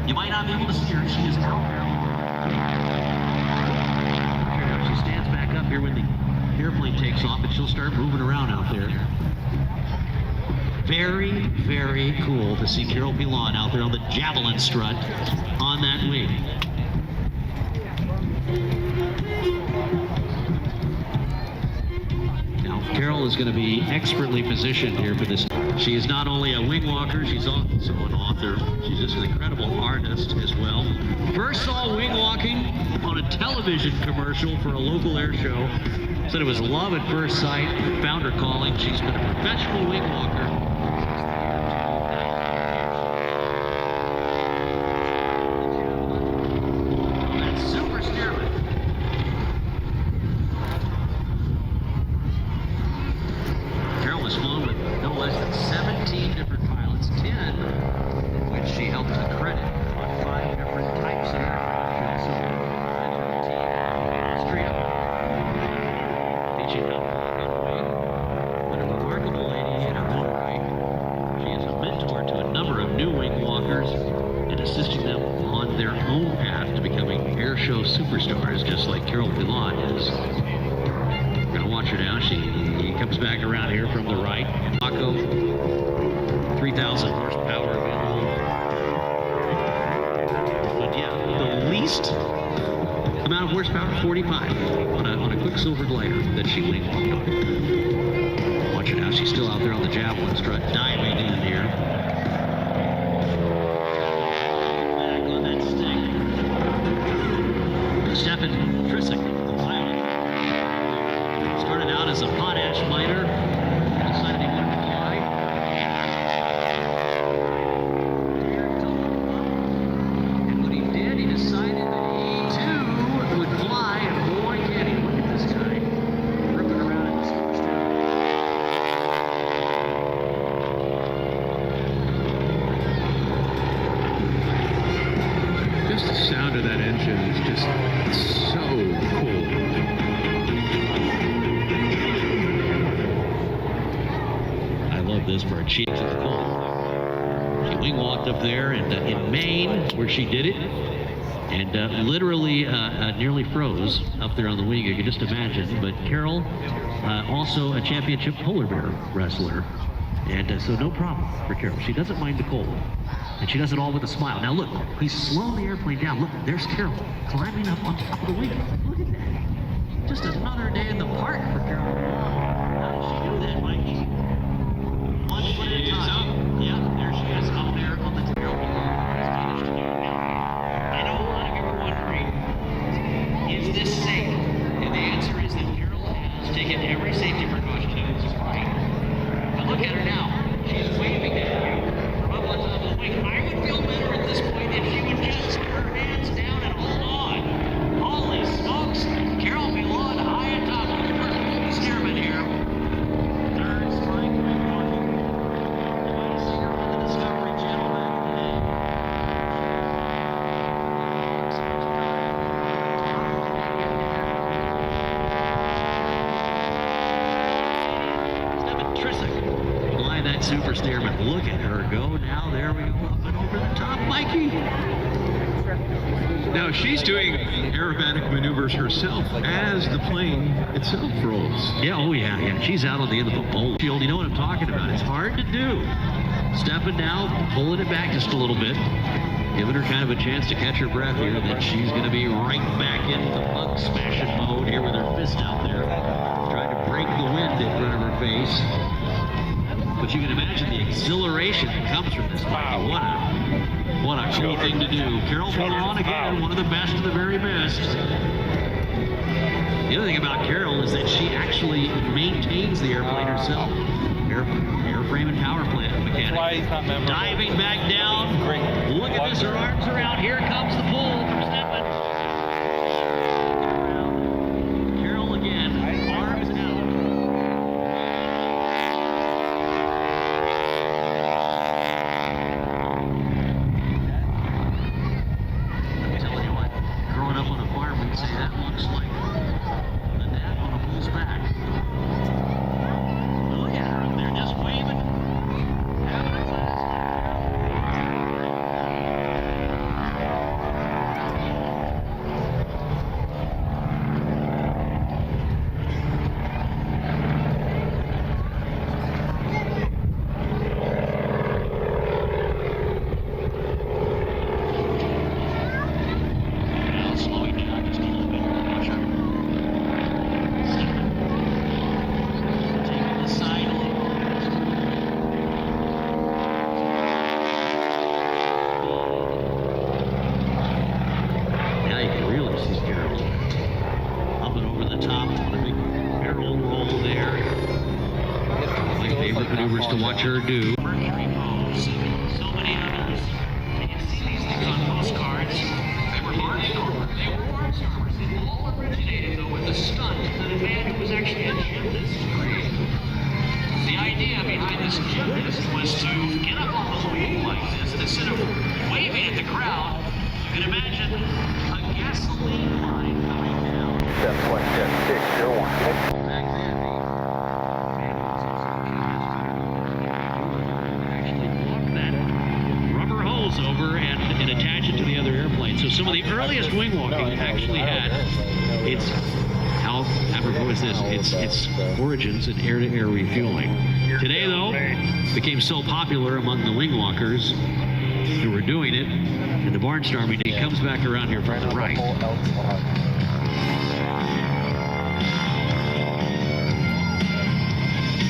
E: You might not be able to see her. She is takes off and she'll start moving around out there. Very, very cool to see Carol Pilon out there on the javelin strut on that wing. Now, Carol is going to be expertly positioned here for this. She is not only a wing walker, she's also an author. She's just an incredible artist as well. First saw wing walking on a television commercial for a local air show. Said it was love at first sight, found her calling. She's been a professional wing walker. Superstars, just like Carol Pilon is. We're going to watch her now. He comes back around here from the right. Paco, 3,000 horsepower. But yeah, the least amount of horsepower, 45, on a Quicksilver glider that she wing walked on. Watch her now. She's still out there on the javelin strut, diving in here. Started out as a potash miner, decided he wanted to fly. And when he did, he decided that he too would fly, and boy can he, look at this guy, ripping around in the superstar.
C: Just the sound of that engine is just so cool.
E: This for a cheek to the cold. She wing walked up there and in Maine, where she did it, and literally nearly froze up there on the wing. You can just imagine. But Carol, also a championship polar bear wrestler, and so no problem for Carol. She doesn't mind the cold, and she does it all with a smile. Now look, he's slowing the airplane down. Look, there's Carol climbing up on top of the wing. Look at that. Just another day in the park for Carol. How did she do that, Mikey? One foot at a time. Yeah, there she is up there on the tail. I know a lot of you are wondering, is this safe? And the answer is that Carol has taken every safety precaution that is right. But look at her now. She's waving at you from up on top of the wing. I would feel better at this point if she would just put her hands down and hold on. Holy smokes! Carol Pilon high atop. Look at her steerman here. Third strike. Super steerman, look at her go now. There we go, up and over the top, Mikey.
C: Now she's doing aerobatic maneuvers herself as the plane itself rolls.
E: Yeah, oh yeah. She's out on the end of the bowl shield. You know what I'm talking about? It's hard to do. Stepping down, pulling it back just a little bit, giving her kind of a chance to catch her breath here. Then she's going to be right back into the bug smashing mode here with her fist out there, trying to break the wind in front of her face. But you can imagine the exhilaration that comes from this. Wow. What a cool thing to do. Carol Pilon again, one of the best of the very best. The other thing about Carol is that she actually maintains the airplane herself. Airframe and power plant mechanic. Diving back down. Look at this, her arms are out. Here comes the pull from Steppen. Carol again, arms out. Say that looks like the net on a bull's back. Oh yeah, they're just waving. Having a Up and over the top on a big barrel roll there. My favorite maneuvers to watch her do. Mercury pose. So many others. And you see these things on postcards. They were barnstormers. They were barnstormers. It all originated, though, with a stunt that a man who was actually a gymnast created. The idea behind this gymnast was to get up on the wing like this, and instead of waving at the crowd, you can imagine a gasoline line coming down.
H: That's like that 601.
E: Back then, actually walk that rubber hose over and attach it to the other airplane. So some of the earliest wing walking actually had its how apropos is this? Its origins in air-to-air refueling. Today, though, became so popular among the wing walkers who were doing it, and the barnstorming day comes back around here from the right.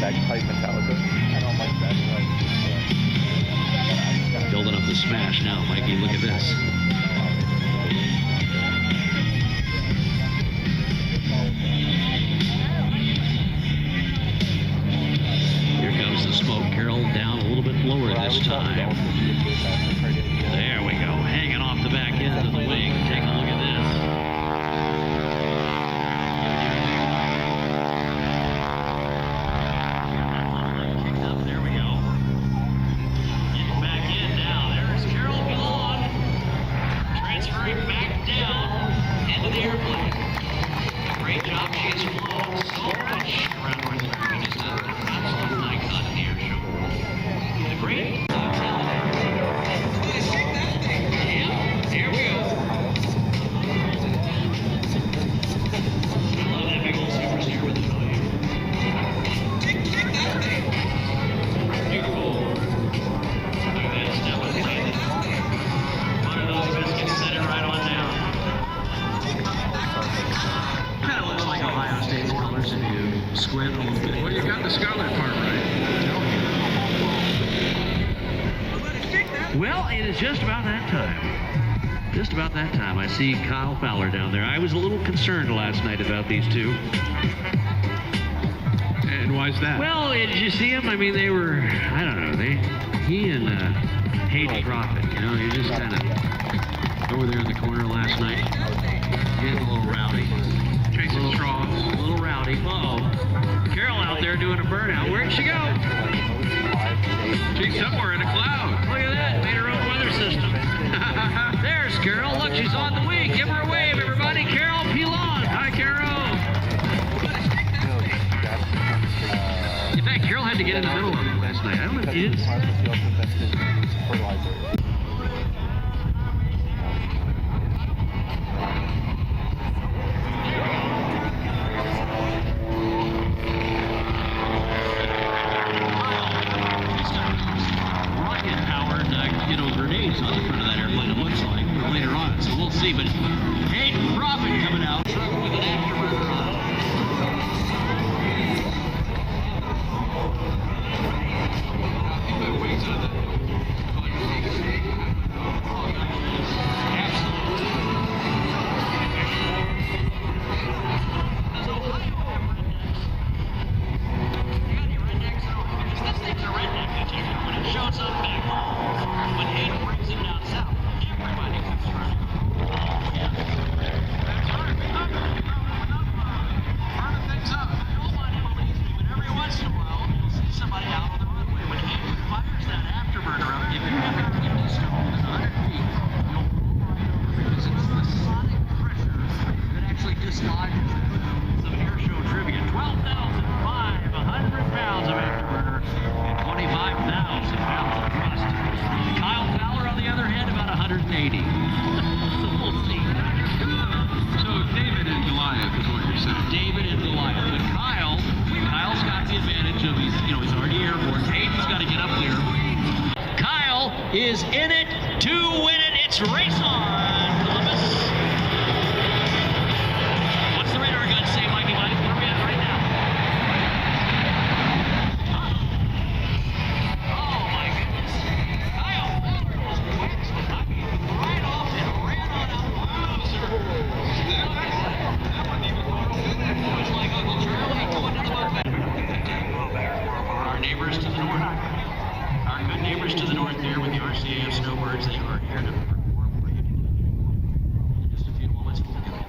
H: Bagpipe Metallica. I don't like that.
E: Building up the smash now, Mikey. Look at this. Here comes the smoke. Carol down a little bit lower this time. There we go. Hanging off the back end of the wing. Take a look at this. There we go. Getting back in now. There's Carol Belong. Transferring back down into the airplane. Great job. She's flown so much around North America. Just an absolute icon in the air show world. The great. Yeah, here we go. I love that big old super steer with the volume. Beautiful. Look at this. Now it's landed. One of those biscuits, set it right on down. Kind of looks like Ohio State's colors if you squint a little bit.
C: Well, you got the scarlet part right.
E: Well, it is just about that time. Just about that time. I see Kyle Fowler down there. I was a little concerned last night about these two.
C: And why's that?
E: Well, did you see them? I mean, they were, I don't know, he and Hayden Prophet, you know, you're just kind of over there in the corner last night. Getting a little rowdy.
C: Chasing straws.
E: A little rowdy. Uh-oh. Carol out there doing a burnout. Where'd she go?
C: She's somewhere in a cloud.
E: Look at that. Made her own weather system. There's Carol. Look, she's on the wing. Give her a wave, everybody. Carol Pilon. Hi, Carol. In fact, Carol had to get in the middle of it last night. I don't know if she did. Grenades on the front of that airplane, it looks like, later on, so we'll see. But Hayden Prophet coming out with an afterburner on it. This thing's a redneck detector when it shows up back home. When Hayden brings it down south, everybody keeps running. Yeah. That's right. Burning things up. You don't want him over easily, but every once in a while, you'll see somebody out on the runway. When Hayden fires that afterburner up, if you have an empty stone within 100 feet, you'll blow right over because it's the sonic pressure that actually dislodges it. Some air show trivia. 12,500 pounds of afterburner and 25,000 pounds of thrust. Kyle Fowler, on the other hand, about 180. So we'll see.
C: So David and Goliath is what you're saying.
E: David and Goliath. But Kyle's got the advantage of he's already airborne. Hayden's got to get up there. Kyle is in it to win it. It's race on, Columbus. What's the radar gun say, Mikey Mike? Where are we at right now? Oh my goodness. Kyle Fowler was quick. I mean, right off and ran on out. Wow, sir.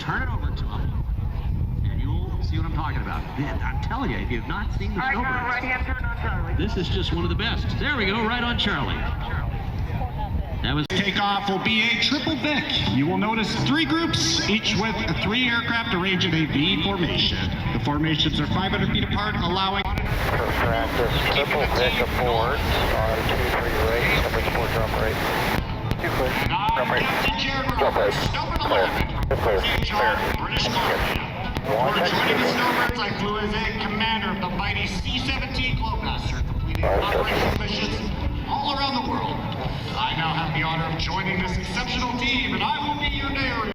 E: turn it over to them, and you'll see what I'm talking about. Man, I'm telling you, if you've not seen the Snowbirds,
I: right-hand turn on Charlie.
E: this is just one of the best. There we go, right on Charlie. That was
C: Takeoff will be a triple Vic. You will notice 3 groups, each with 3 aircraft arranged in a V formation. The formations are 500 feet apart, allowing...
H: For practice, triple Vic aboard on 2-3 rate, number 4 drum rate. 2 clear. Drum rate. Drum rate. Clear. Clear. Clear.
C: British Columbia. Before joining the Snowbirds, I flew as a commander of the mighty C-17 Globemaster, completing operational missions all around the world. I now have the honor of joining this exceptional team, and I will be your narrator.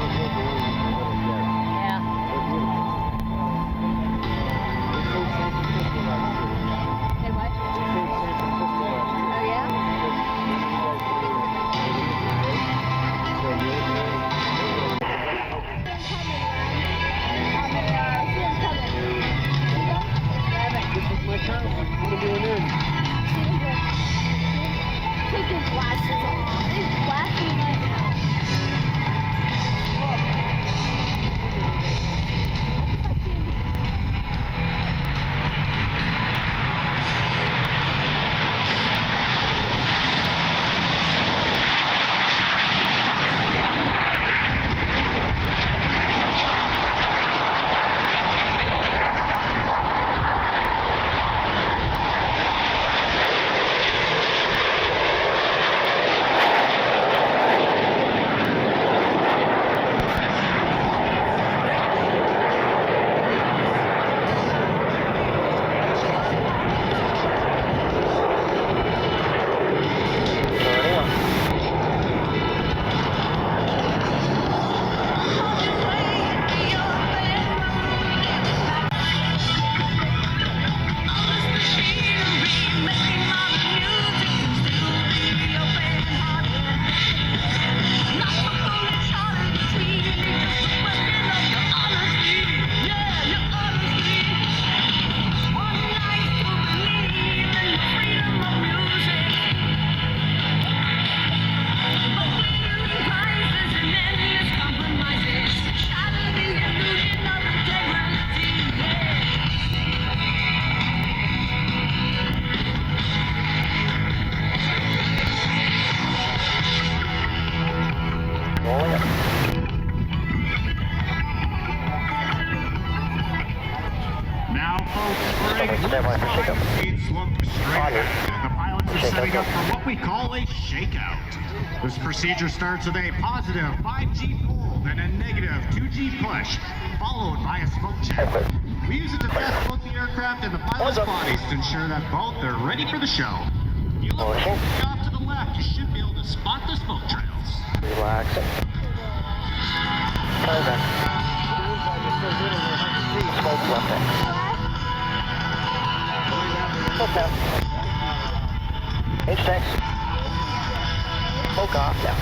C: This procedure starts with a positive 5G pull, then a negative 2G push, followed by a smoke check. We use it to test both the aircraft and the pilot's bodies to ensure that both are ready for the show. You look off to the left, you should be able to spot the smoke trails.
H: Relax. Turn back. Smoke left end. Smoke down. H-tanks. Smoke off now.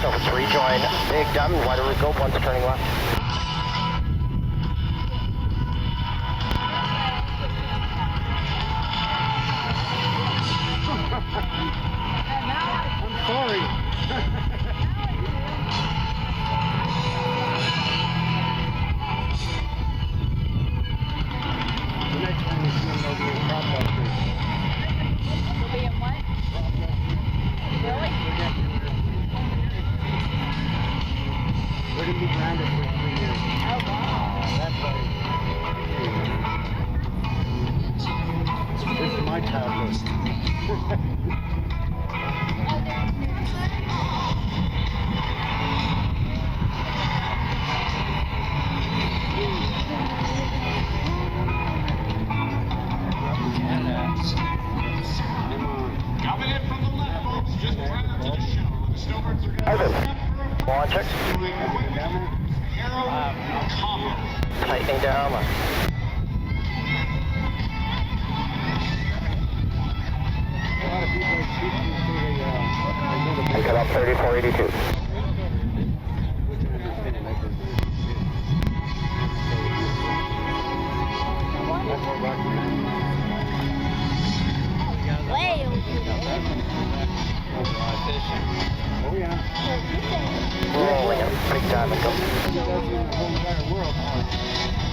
H: Over 3, join big dumb, wider we go, one's turning left.
D: I'm sorry. The next time is going to be a crop duster.
J: Will be in what? Really?
D: We're going to be grounded for 3 years.
J: Oh, wow.
D: That's right. This is my child list.
C: Coming in from the left, folks, just prior to the show. The Snowbirds are going to
H: Launch check.
C: doing Arrow combo.
H: Tightening down left.
D: A lot of people are speaking to the,
H: And cut off 3482.
D: which I understand. That's what Rocky Mountain
J: Way over
D: is. Oh, yeah.
H: Rolling it. Big time and go.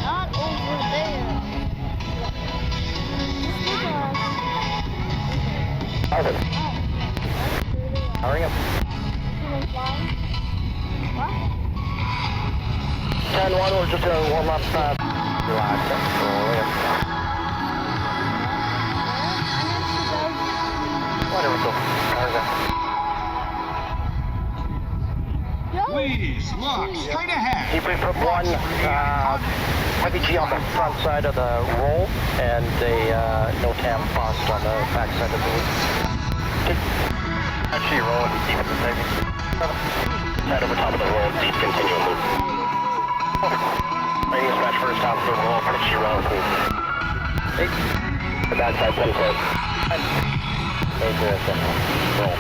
J: Not over there.
H: Alvin. Hurry up.
J: What?
H: 10-1, we're just doing warm-up. Relax. Rolling up. Whatever, go. Hurry up.
C: Please look straight ahead.
H: Debrief from 1, heavy G on the front side of the roll, and a no tam bust on the back side of the loop. Actually, rolling deep at the same. Head over top of the roll, deep continuum loop. Radio smash first top of the roll, pitch you roll, please. 8. The back side, 10 close. 10. 8 roll.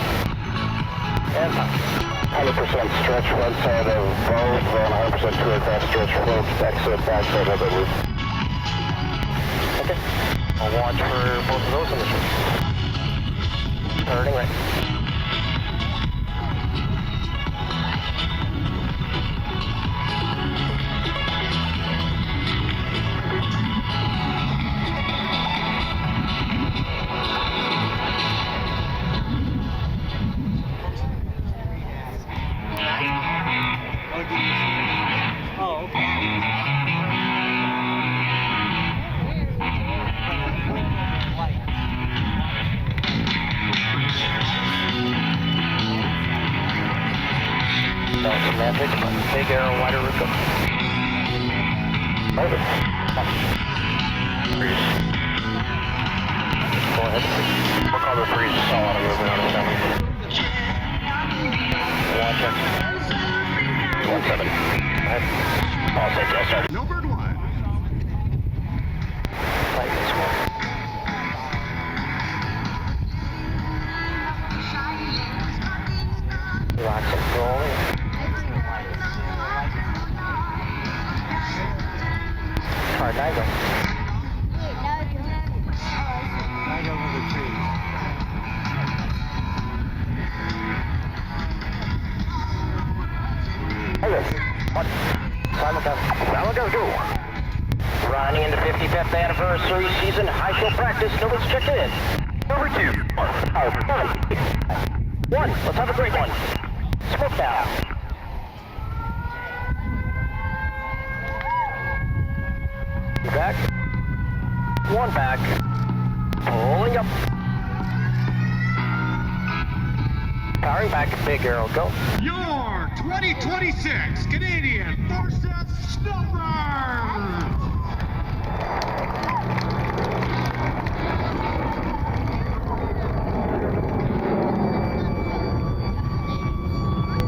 H: And 100% stretch front side of both, and 100% to aircraft stretch float, exit back side of the roof. Okay. I'll watch for both of those initials. Turning right.
D: Oh, okay.
H: No semantic, big arrow, wider root. Over. Freeze. Go ahead, freeze. We'll cover freeze. That's all on a movement on the semi. Watch it. 1-7. Ahead. All set, yes, sir.
C: Snowbird 1.
H: Tight this one. Relax and rolling. Hard 9 go.
D: Right over the tree.
H: Simon go. Running into 55th anniversary season, high show practice, nobody's checked in. Number 2. 1, let's have a great one. Smoke now. Back. 1 back. Pulling up. Powering back, big arrow, go.
C: Your 2026 Canadian USAF Snowbirds!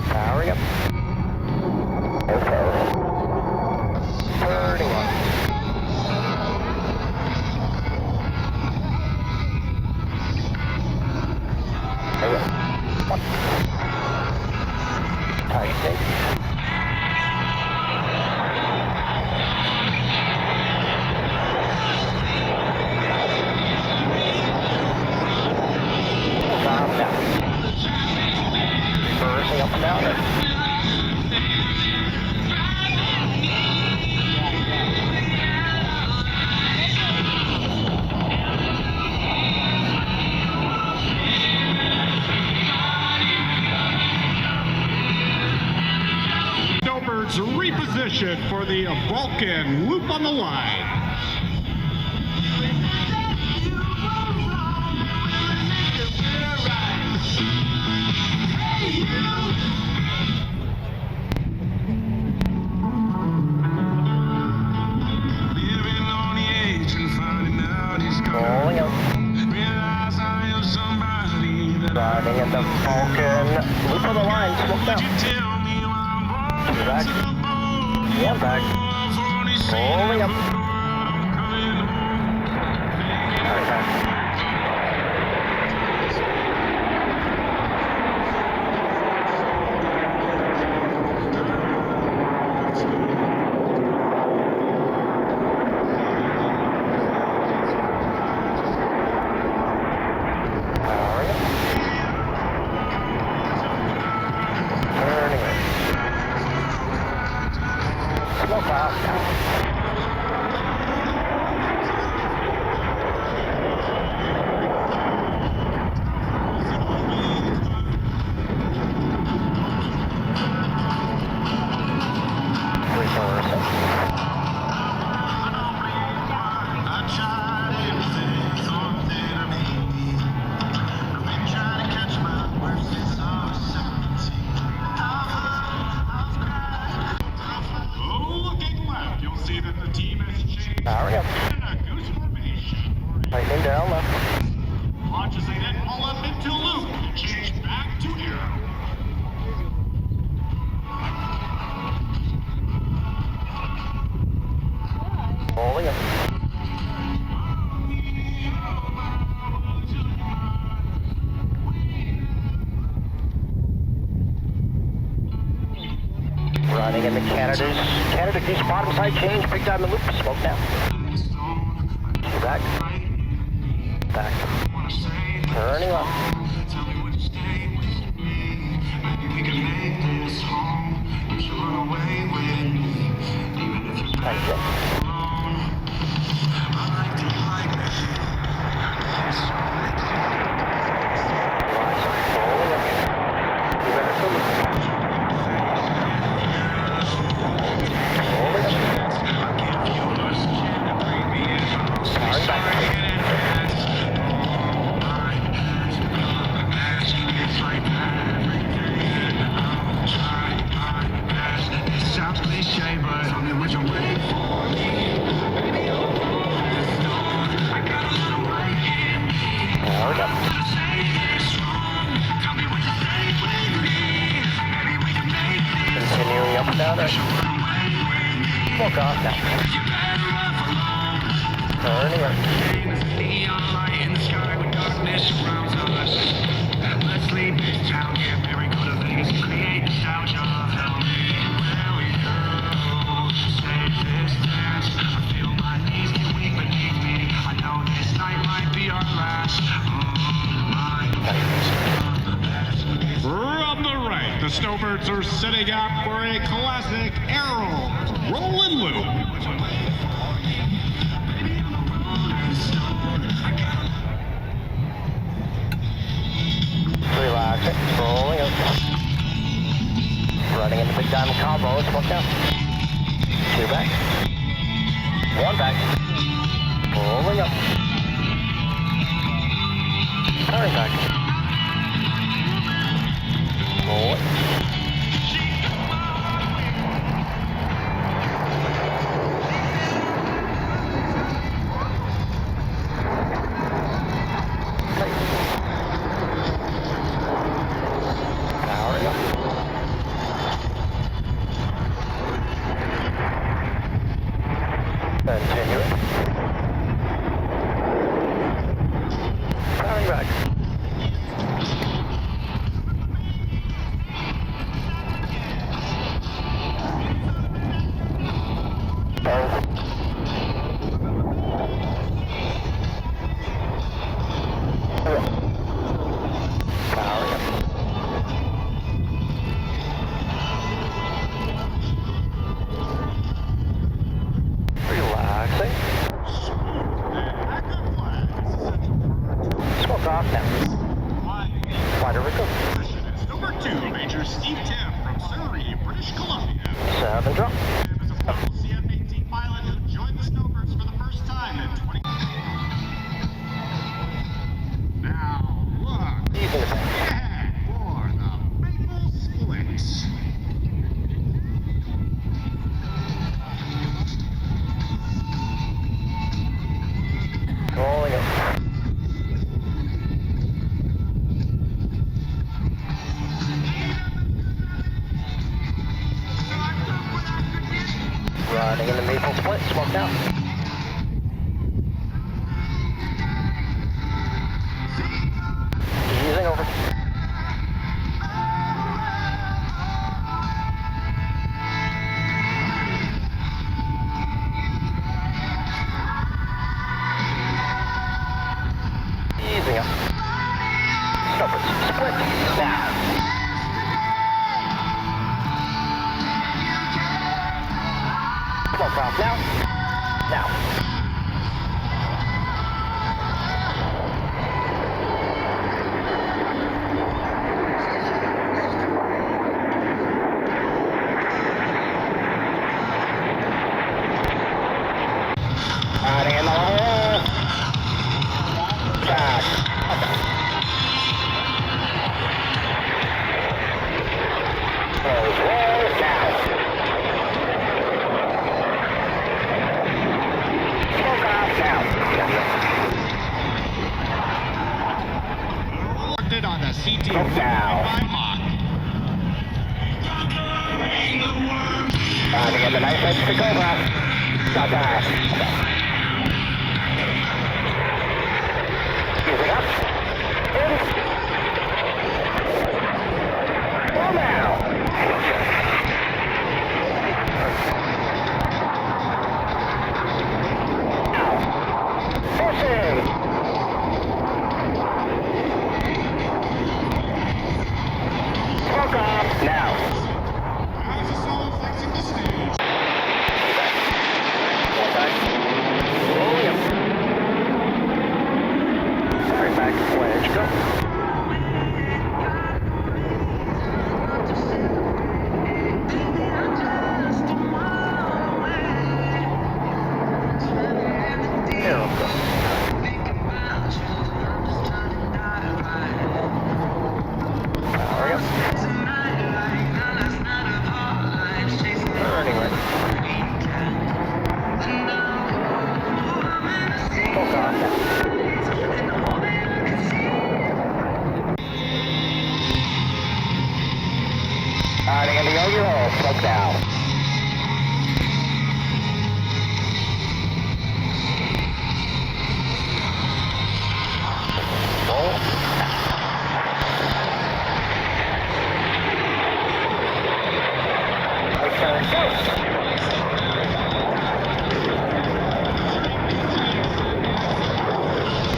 H: Powering up. Turning on. Tight. Calm down. Reversing up and down.
C: Snowbirds reposition for the Vulcan loop on the line.
H: Rolling up. Driving in the Vulcan loop on the line, smoke down. 2 back. 1 back. Rolling up. Alright, back. Smoke off now. Tightening down left.
C: Launch as they then pull up into loop and change back to aero.
H: Rolling up. Running into Canada goose bottom side change, big time in loop, smoke now. Back. Back. Turning left. Thank you. Continuing up and down there. Smoke off now. Turning up.
I: Neon light in the sky when darkness surrounds us. Let's leave this town, get very good at Vegas and create nostalgia. Tell me where we go. Safe distance. I feel my knees get weak beneath me. I know this night might be our last.
C: From the right, the Snowbirds are setting up for a classic aero roll and loop.
H: Relax it. Rolling up. Running into big diamond combo. Smoke down. 2 back. 1 back. Rolling up. Turning back. Roll it. Powering up. Continue it. Powering back. Running in the maple split, smoke down. Easing over. Easing up. Snowbirds, split down. Smoke off now. Now. Riding in the hole. Back. Close roll now. Smoke off now.
I: Started on the CT
H: Warhawk. Riding in the nice edge to Cobra. Got that. Easy up. In. Well now. Now. Pushing. Smoke off now. One back. Rolling up. Right back, wedge, go. Riding in the over hole, smoke down. Roll. Return, go.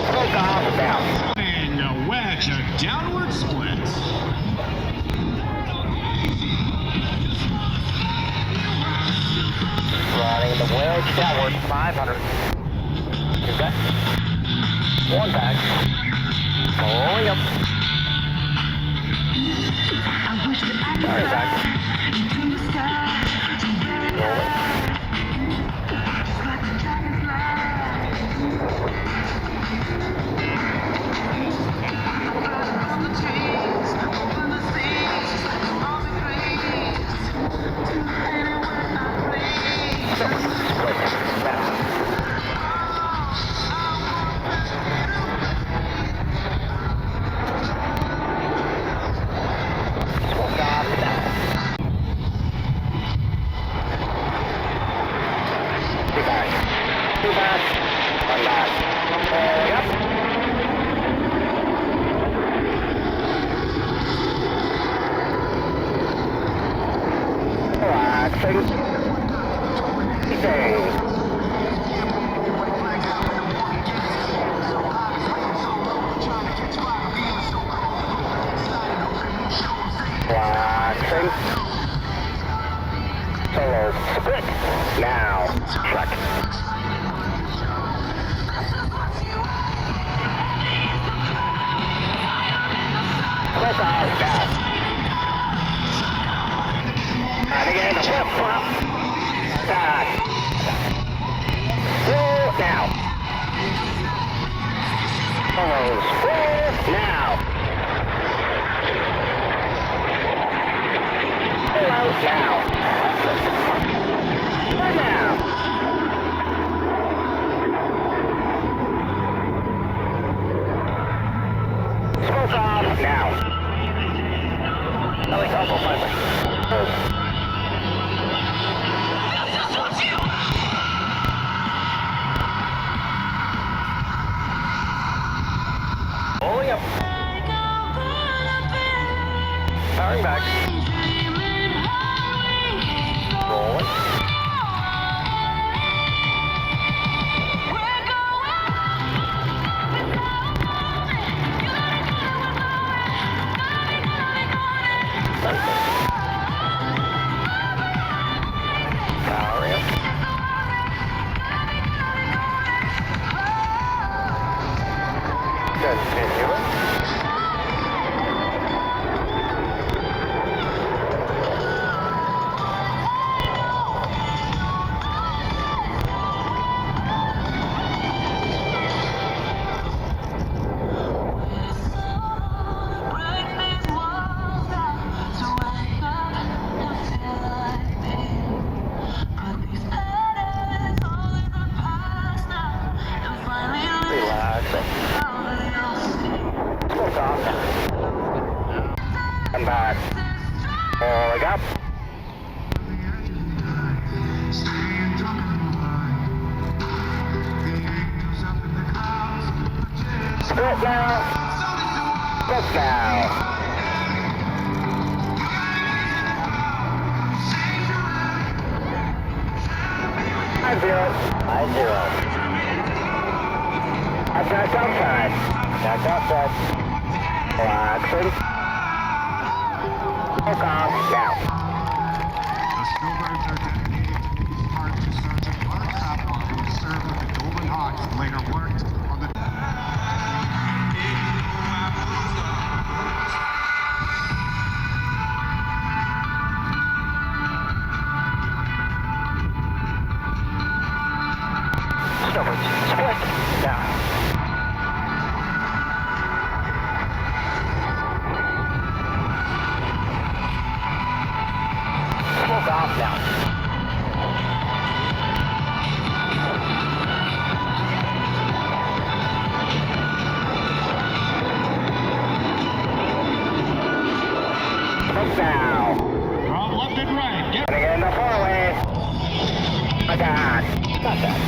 H: Smoke off, down.
C: And a wedge, a downward split.
H: Riding the wedge downward, 500. Is that? One back. Rolling up. Sorry, back. Rolling. Smoke now. Smoke now. 50. Attack outside. Attack outside. Relaxing. Smoke off now.
C: The Snowbirds are dedicated to these parts to Sergeant Mark Capel, who served with the Dolphin Hawks and later worked on the...
H: Snowbirds, split now. Smoke off now. Smoke now.
C: From left and right, get...
H: Getting in the four-way. My God. Not that.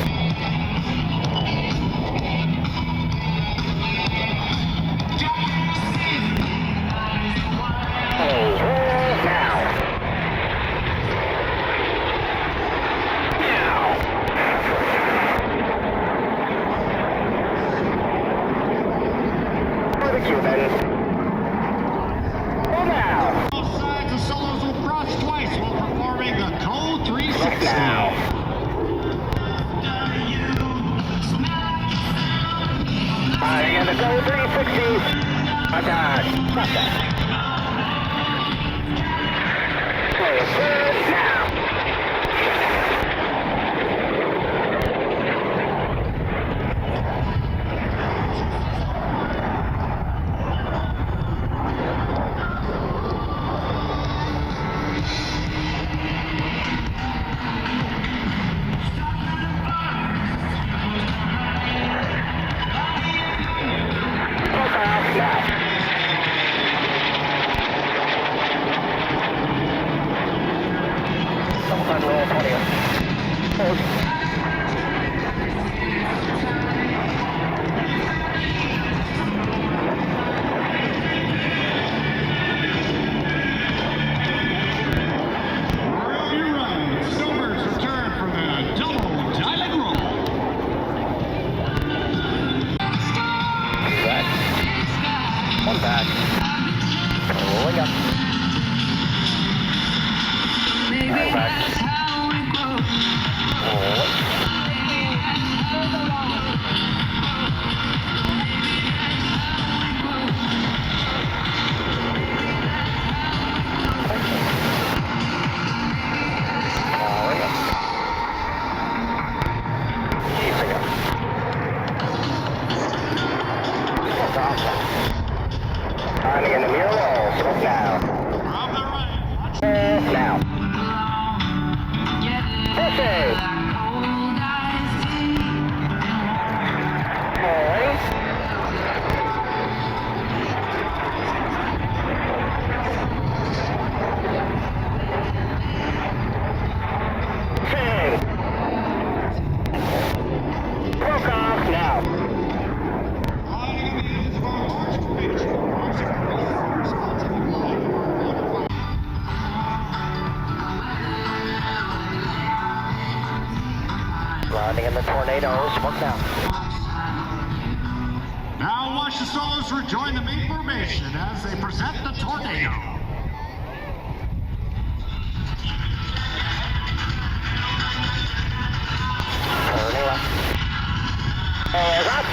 C: Both sides of solos will cross twice while performing the Code 360.
H: And the Code 360. My God. Not that. Good now. Landing in the tornado, smoke down.
C: Now watch the solos rejoin the main formation as they present the tornado.
H: Turning left. Airs up.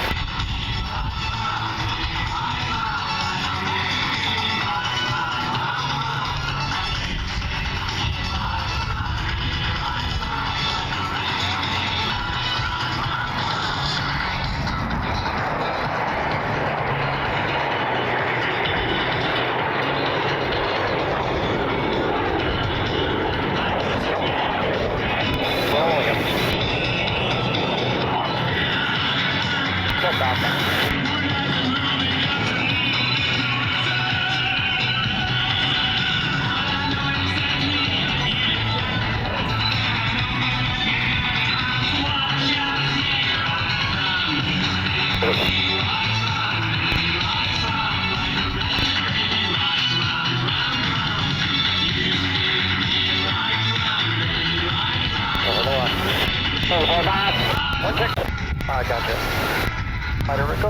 H: One tick. Gotcha. Fighter Rico.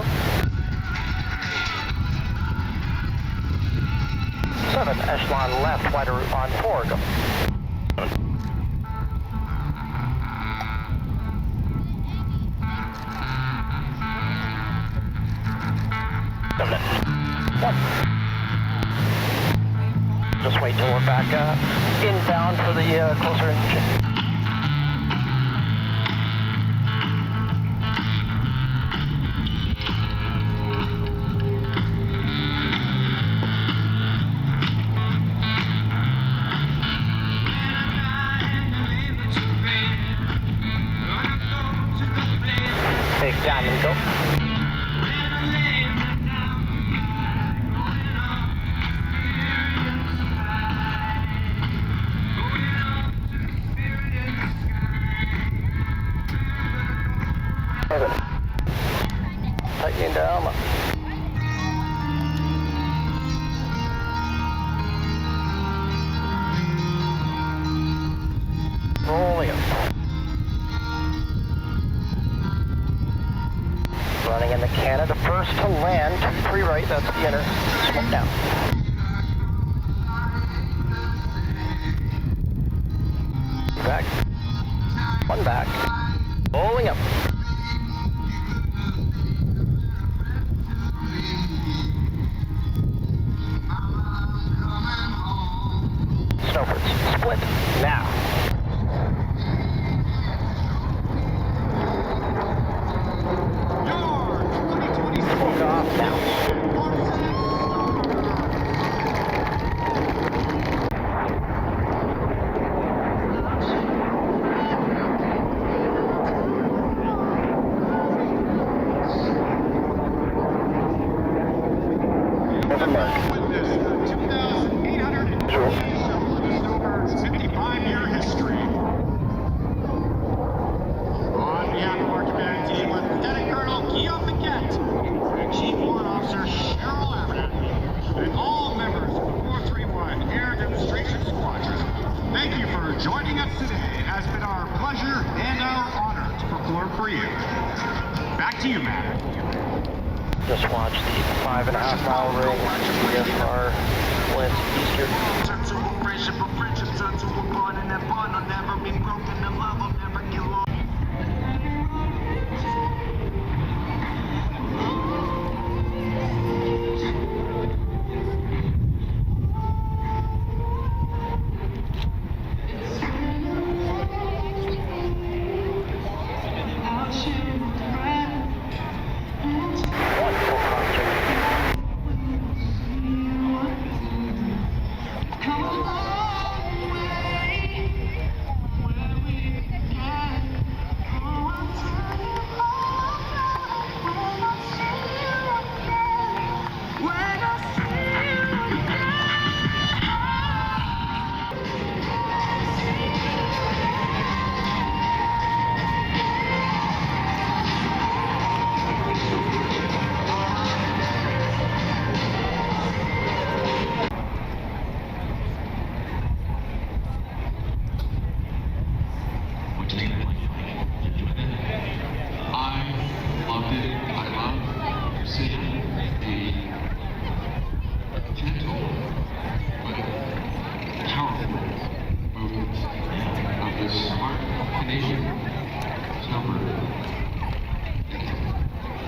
H: 7, echelon left, wider on 4, go. One. Just wait till we're back inbound for the closer engine. Take down and go. Tightening down. Rolling up. Running in the Canada first to land. 3 right, that's the inner. Smoke down. Back. 1 back. Rolling up. Snowbirds, split now. Smoke off now. Over mark.
C: 55-year history. On behalf of our command team, Lieutenant Colonel Guillaume Paquette and Chief Warrant Officer Cheryl Abernathy, and all members of the 431 Air Demonstration Squadron, thank you for joining us today. It has been our pleasure and our honor to perform for you. Back to you, Matt.
H: Just watch the 5.5-mile ring VFR Flint Eastern.
I: Friendship of friendship, turn to a bond, and that bond will never be broken, and love will never get lost.
H: One full contact.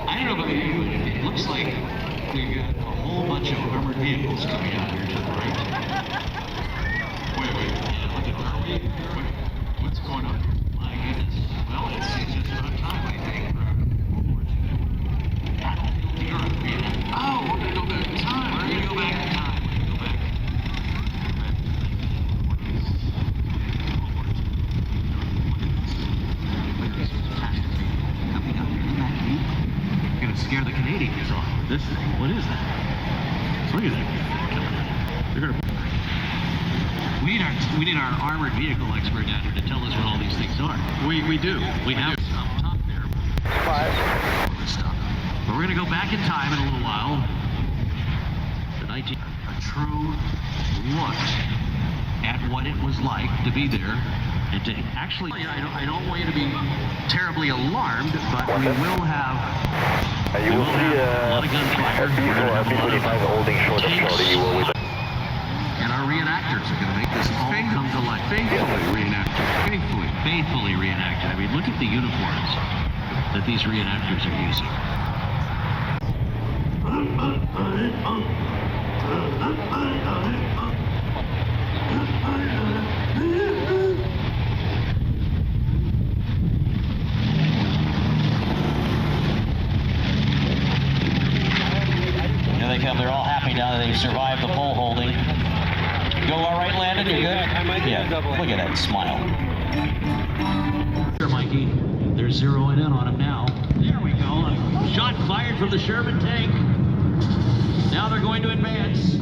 E: I don't know about you, but it looks like we've got a whole bunch of armored vehicles coming out here to the right. Wait. Are we? What's going on? My goodness. Well, it's just about time, I think. Europe, Vietnam. Oh, we're going to go back in time. We're going to go back in time. Scare the Canadians off with this thing. What is that? Look at that. They're gonna... We need our armored vehicle expert down here to tell us what all these things are. We do. We have up top there.
H: 5.
E: But we're gonna go back in time in a little while. A true look at what it was like to be there Actually, I don't want you to be terribly alarmed, but we will have
H: you will see
E: a lot of gunfire.
H: F-35 holding short of Charlie. You will with
E: and our reenactors are going to make this all come to life. Faithfully reenacted. I mean, look at the uniforms that these reenactors are using.
F: Here they come. They're all happy now that they've survived the pole holding. Go all right, Landon? You good? Yeah. Look at that smile.
E: Here, Mikey. They're zeroing in on him now. There we go. A shot fired from the Sherman tank. Now they're going to advance.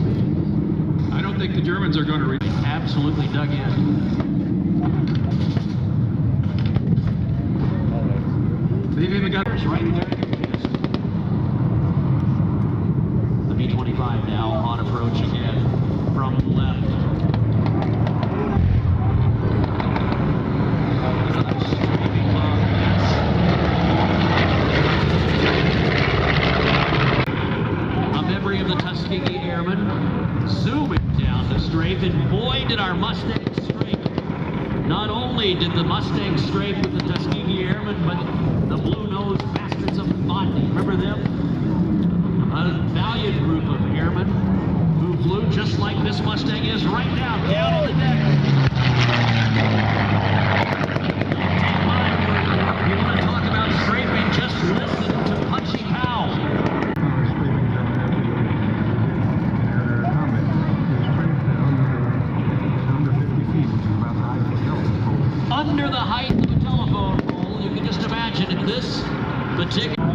C: I don't think the Germans are going to reach.
E: Absolutely dug in.
C: They've even got
E: right there. The B-25 now on approach again from the left. A memory of the Tuskegee Airmen zooming down the strafe, and boy did our Mustangs strafe. Not only did the Mustangs strafe with the Tuskegee Airmen, but the blue-nosed bastards of Botany, remember them? A valiant group of airmen who flew just like this Mustang is right now, down on the deck. You want to talk about strafing, just listen to Punchy Powell. Under the height of a telephone pole, you can just imagine in this particular...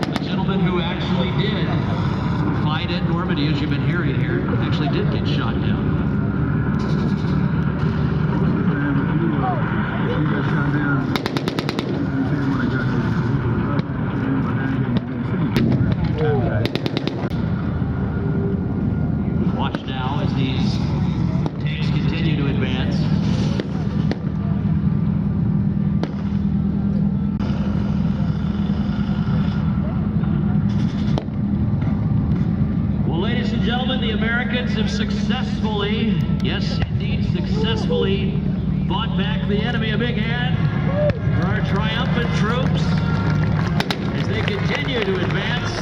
E: The gentleman who actually did fight at Normandy, as you've been hearing here, actually did get shot down. Watch now as these tanks continue to advance. Gentlemen, the Americans have successfully, yes indeed successfully, fought back the enemy. A big hand for our triumphant troops as they continue to advance.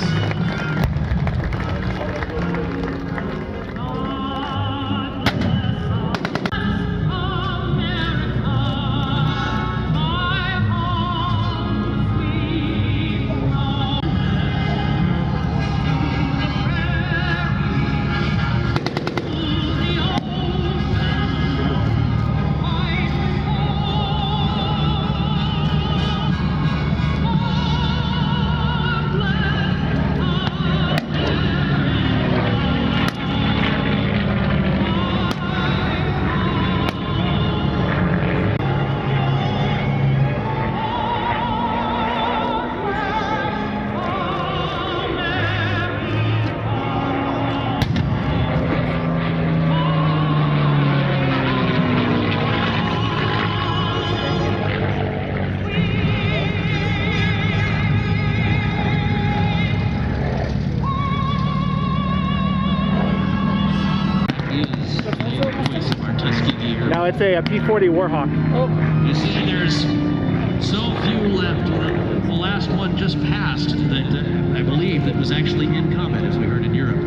D: Now it's a P-40 Warhawk. Oh.
E: You see, there's so few left. The last one just passed that I believe that was actually in combat, as we heard in Europe.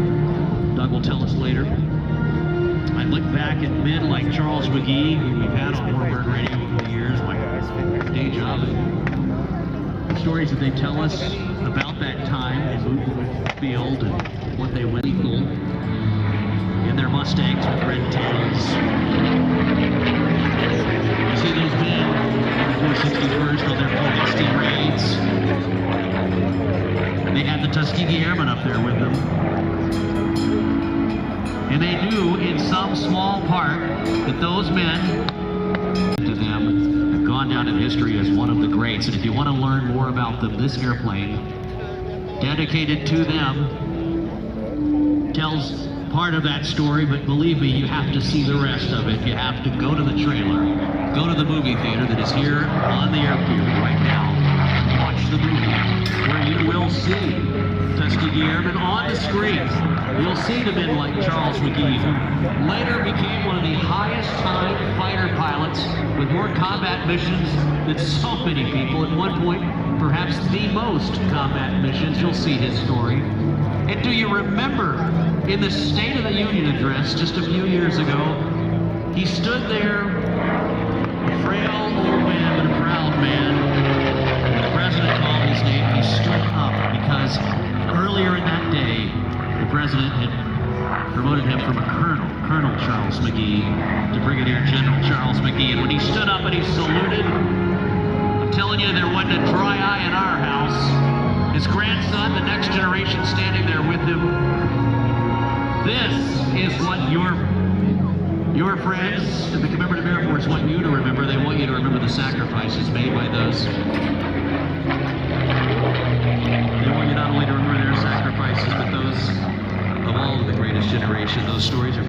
E: Doug will tell us later. I look back at men like Charles McGee, who we've had on Warbird Radio over the years, my day job, and the stories that they tell us about that time in the field and what they went through in their Mustangs with red tails. You see those men on the 461st on their Pulaski raids. They had the Tuskegee Airmen up there with them. And they knew in some small part that those men to them have gone down in history as one of the greats. And if you want to learn more about them, this airplane dedicated to them tells part of that story, but believe me, you have to see the rest of it. You have to go to the trailer, go to the movie theater that is here on the airfield right now. Watch the movie, where you will see Tuskegee Airmen on the screen. You'll see the men like Charles McGee, who later became one of the highest time fighter pilots with more combat missions than so many people. At one point, perhaps the most combat missions. You'll see his story. And do you remember in the State of the Union address just a few years ago, he stood there, a frail old man but a proud man. When the president called his name, he stood up because earlier in that day, the president had promoted him from a Colonel Charles McGee, to Brigadier General Charles McGee. And when he stood up and he saluted, I'm telling you, there wasn't a dry eye in our house. His grandson, the next generation, standing there with him. This is what your friends at the Commemorative Air Force want you to remember. They want you to remember the sacrifices made by those. They want you not only to remember their sacrifices, but those of all of the greatest generation. Those stories are...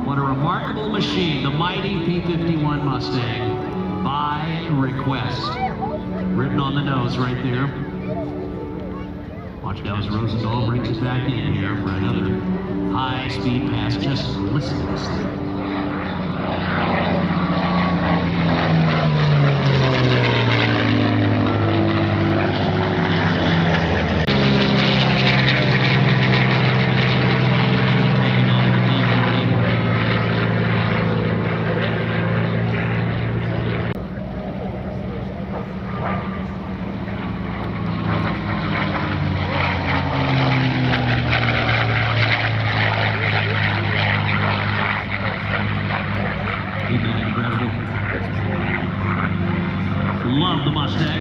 E: What a remarkable machine, the mighty P-51 Mustang, by request. Written on the nose right there. Watch now as Rosendahl brings us back in here for another high-speed pass. Just listen to this thing. Love the Mustang.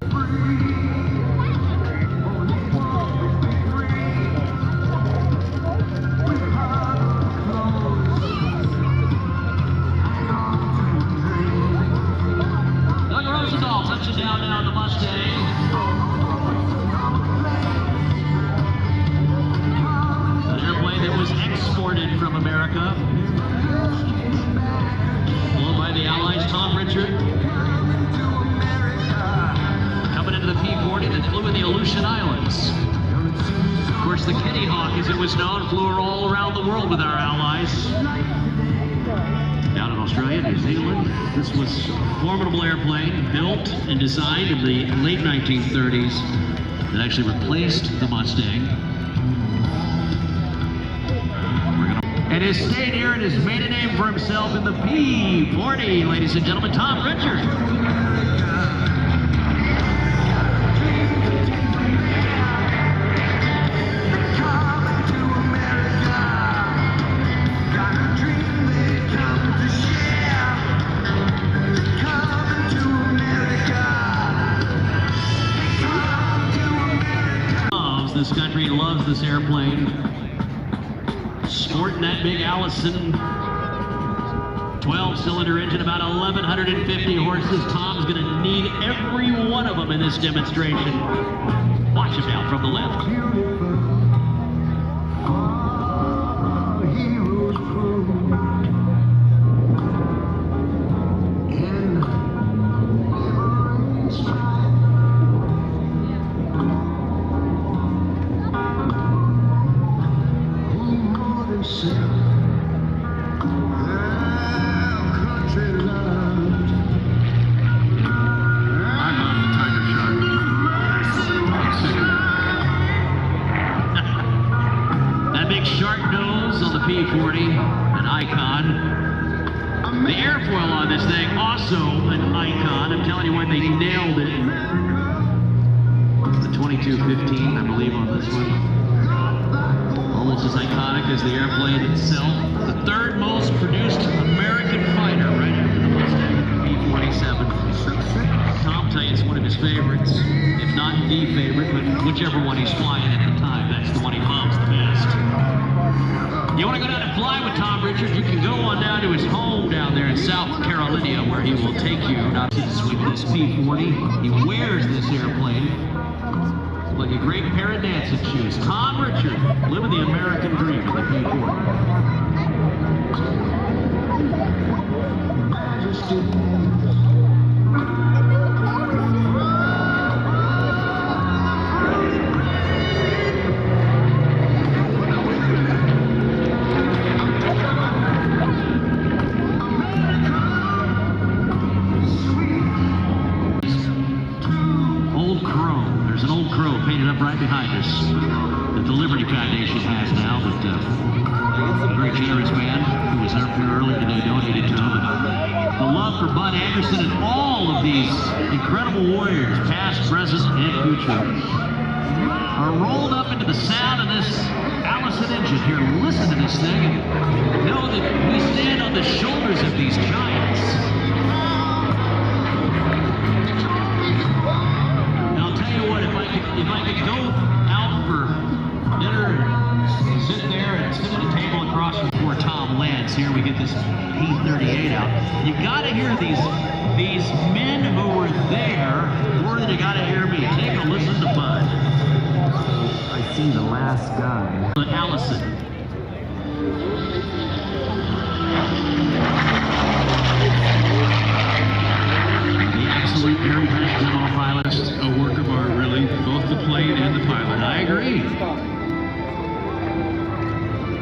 E: Doug Rosendahl touching down now on the Mustang. An airplane that was exported from America. Owned by the Allies, Thom Richard. The P-40 that flew in the Aleutian Islands. Of course, the Kitty Hawk, as it was known, flew all around the world with our allies. Down in Australia, New Zealand. This was a formidable airplane built and designed in the late 1930s that actually replaced the Mustang. And has stayed here and has made a name for himself in the P-40, ladies and gentlemen, Thom Richard. This country loves this airplane. Sporting that big Allison 12-cylinder engine, about 1,150 horses. Tom's going to need every one of them in this demonstration. Watch him now from the left. P-40, an icon. The airfoil on this thing, also an icon. I'm telling you what, they nailed it. The 2215, I believe, on this one. Almost as iconic as the airplane itself. The third most produced American fighter, right after the Mustang, P-47. Tom tell you it's one of his favorites, if not the favorite, but whichever one he's flying at the time, that's the one he loves the best. You want to go down and fly with Thom Richard, you can go on down to his home down there in South Carolina, where he will take you. Not with this P-40. He wears this airplane like a great pair of dancing shoes. Tom Richard, living the American dream in the P-40. Right behind us that the Liberty Foundation has now, that a very generous man who was up here early today donated to them. The love for Bud Anderson and all of these incredible warriors, past, present, and future, are rolled up into the sound of this Allison engine here. Listen to this thing and know that we stand on the shoulders of these giants. If I could go out for dinner and sit there and sit at a table across from where Thom lands, here we get this P-38 out. You gotta hear these men who were there more than you gotta hear me. Take a listen to Bud.
B: I see the last guy.
E: Allison. The absolute very best general pilot.
C: A work of art, really, both the plane and the pilot.
E: I agree.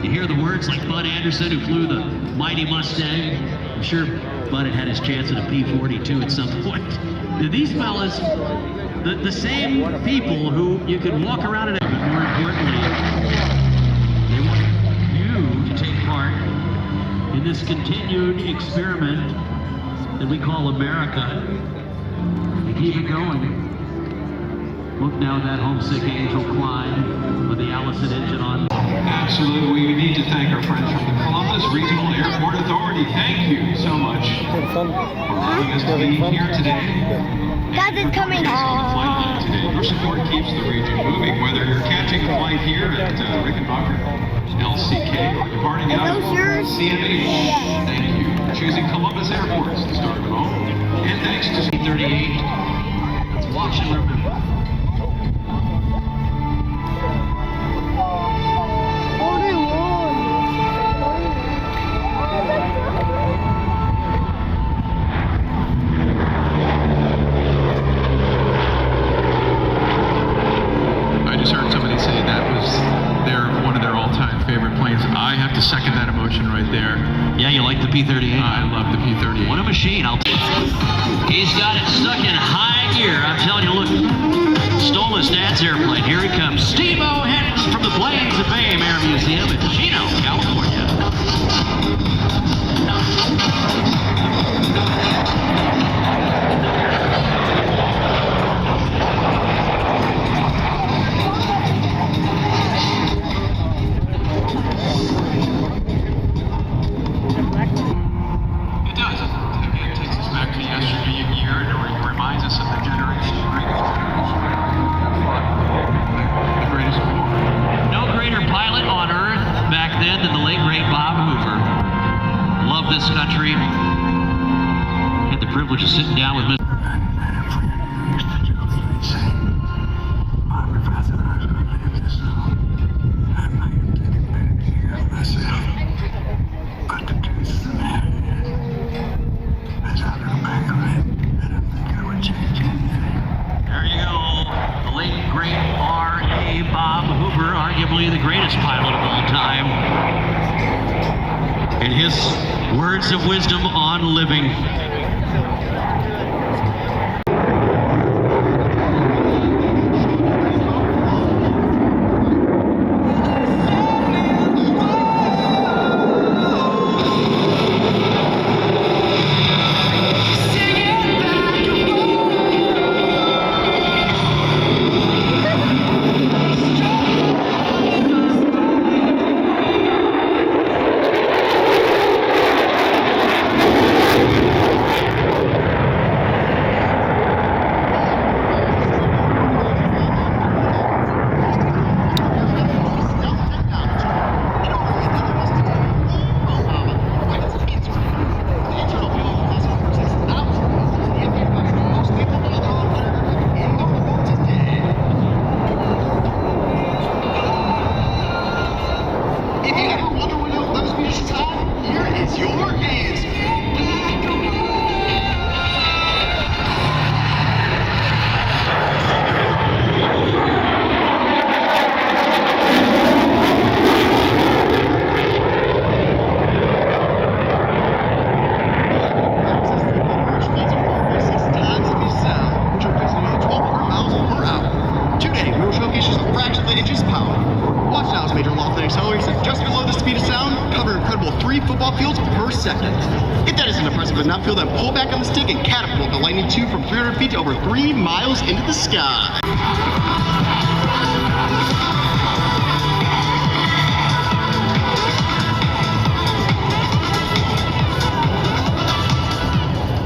E: You hear the words like Bud Anderson, who flew the mighty Mustang. I'm sure Bud had his chance at a P-42 at some point. These fellas, the same people who you could walk around and, but more importantly, they want you to take part in this continued experiment that we call America. And keep it going. Look now at that homesick Angel climb with the Allison engine on.
C: Absolutely. We need to thank our friends from the Columbus Regional Airport Authority. Thank you so much for allowing us to be here today.
J: Guys, it's coming on.
C: Your support keeps the region moving, whether you're catching a flight here at Rickenbacker, LCK, or departing out of CMH.
J: Yeah.
C: Thank you for choosing Columbus Airport as the start of home. And thanks to
E: C-38. Let's watch and remember.
C: second that emotion right there.
E: Yeah, you like the P-38?
C: I love the P-38.
E: What a machine. He's got it stuck in high gear. I'm telling you, look, stole his dad's airplane. Here he comes. Steve-O Hinton from the Plains of Fame Air Museum in Chino, California. This country. Had the privilege of sitting down with Mr. There you go, the late great R.A. Bob Hoover, arguably the greatest pilot of all time. And his words of wisdom on living.
K: seconds. If that isn't impressive enough, feel that pull back on the stick and catapult the Lightning II from 300 feet to over 3 miles into the sky.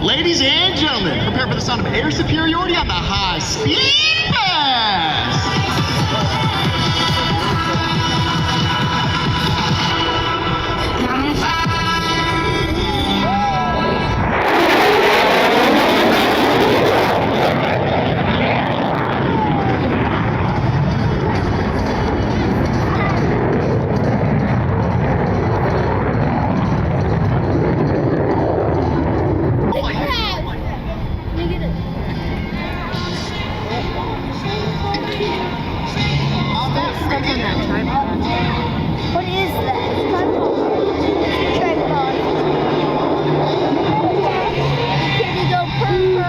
K: Ladies and gentlemen, prepare for the sound of air superiority on the high-speed pass.
J: What is that? Tripod. Can you go purple?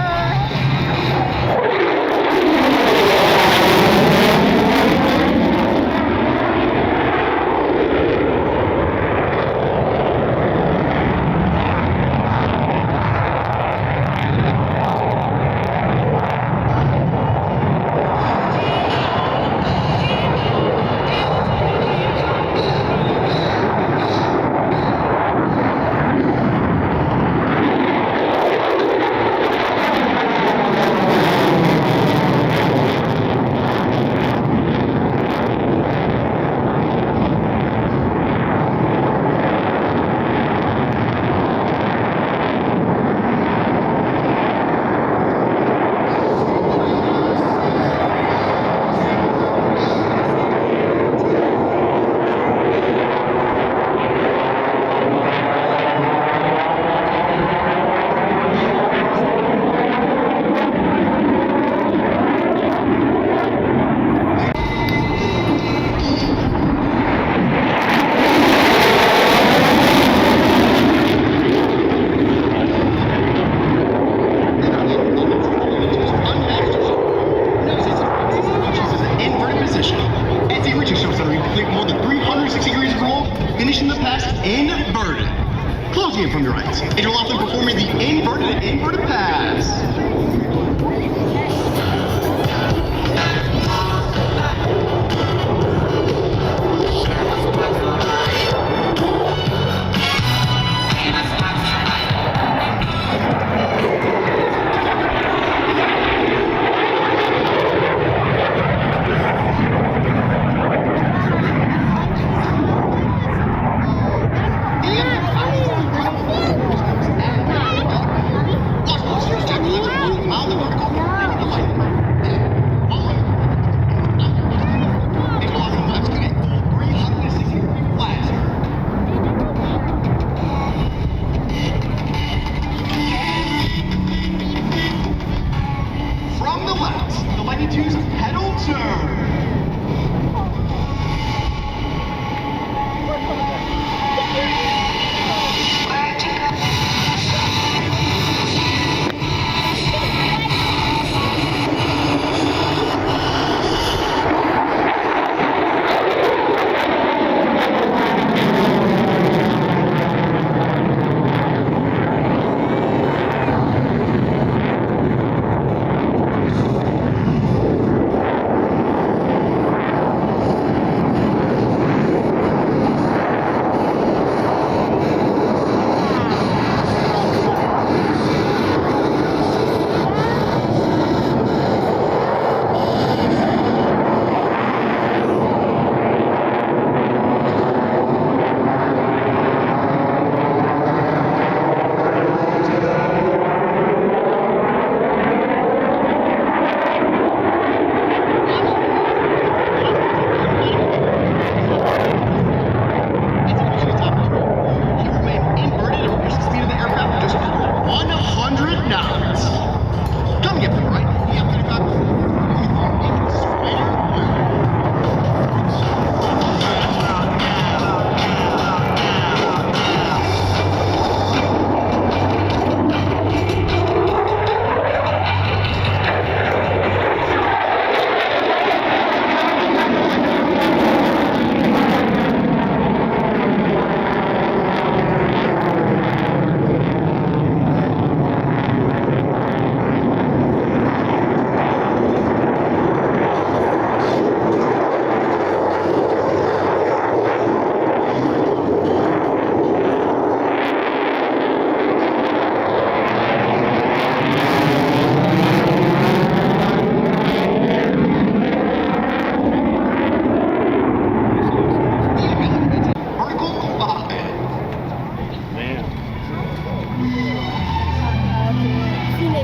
J: From your right. And you'll often performing the inverted pass.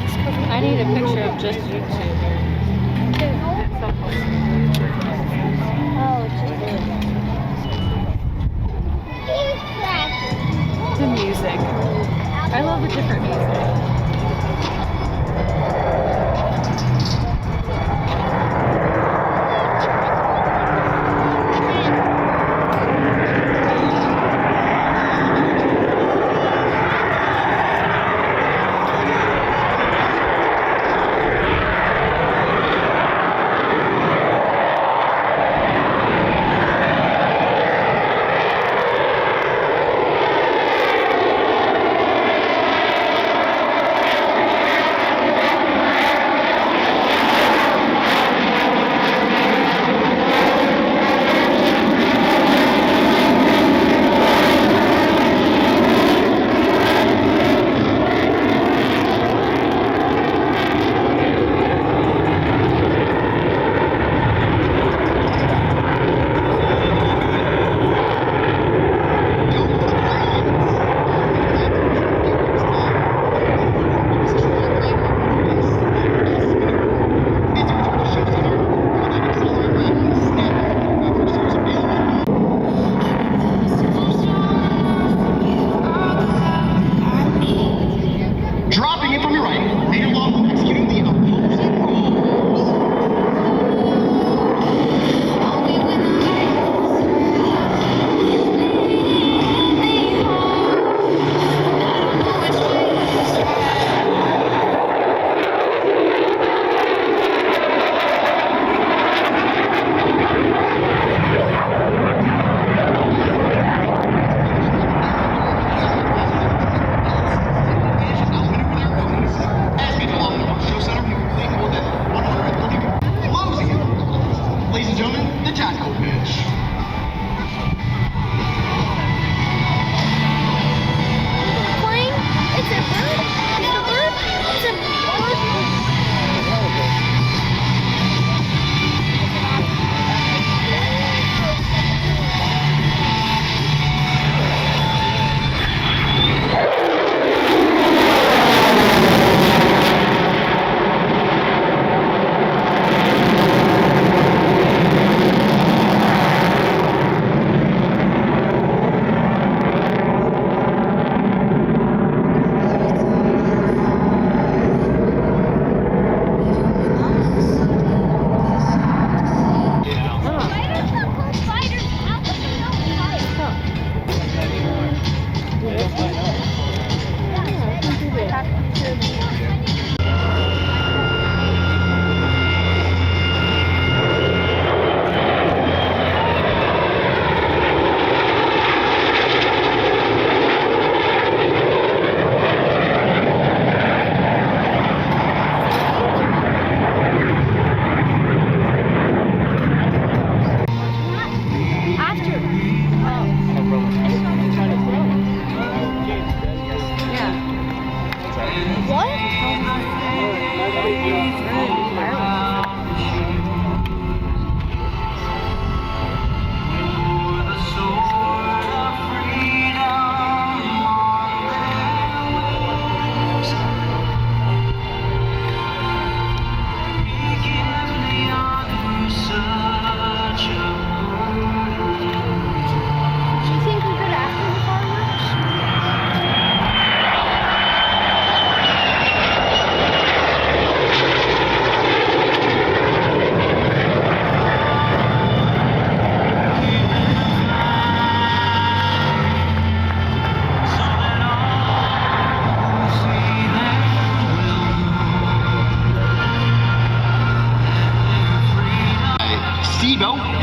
L: I need a picture of just you two. The music. I love the different music.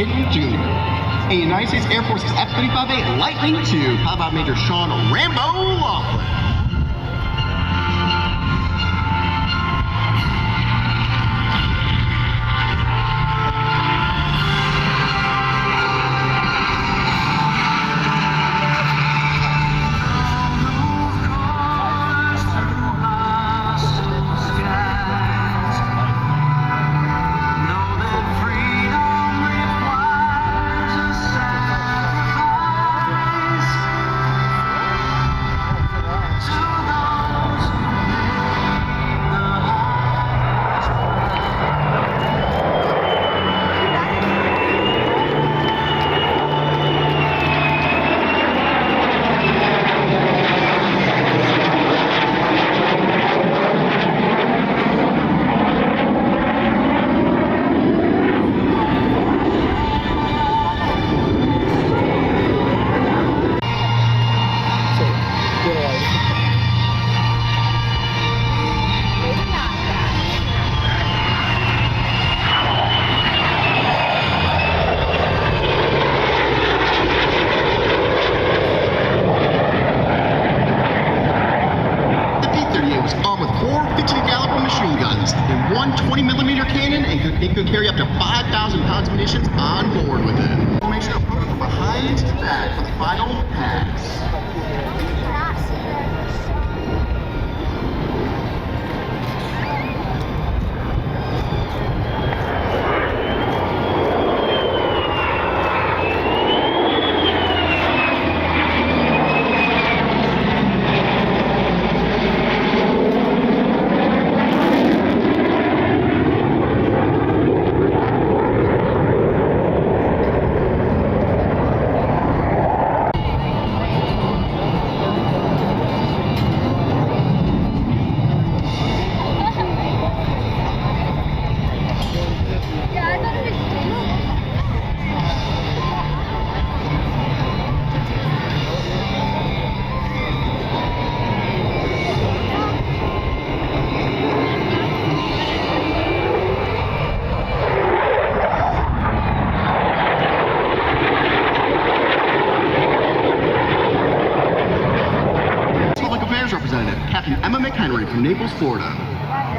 K: Hinton Jr., a United States Air Force's F-35A Lightning II, piloted by Major Sean Rambo Lockheed. machine guns and one 20mm cannon, and it could carry up to 5,000 pounds of munitions on board with it. Formation approach from behind to back for the final pass. From Naples, Florida.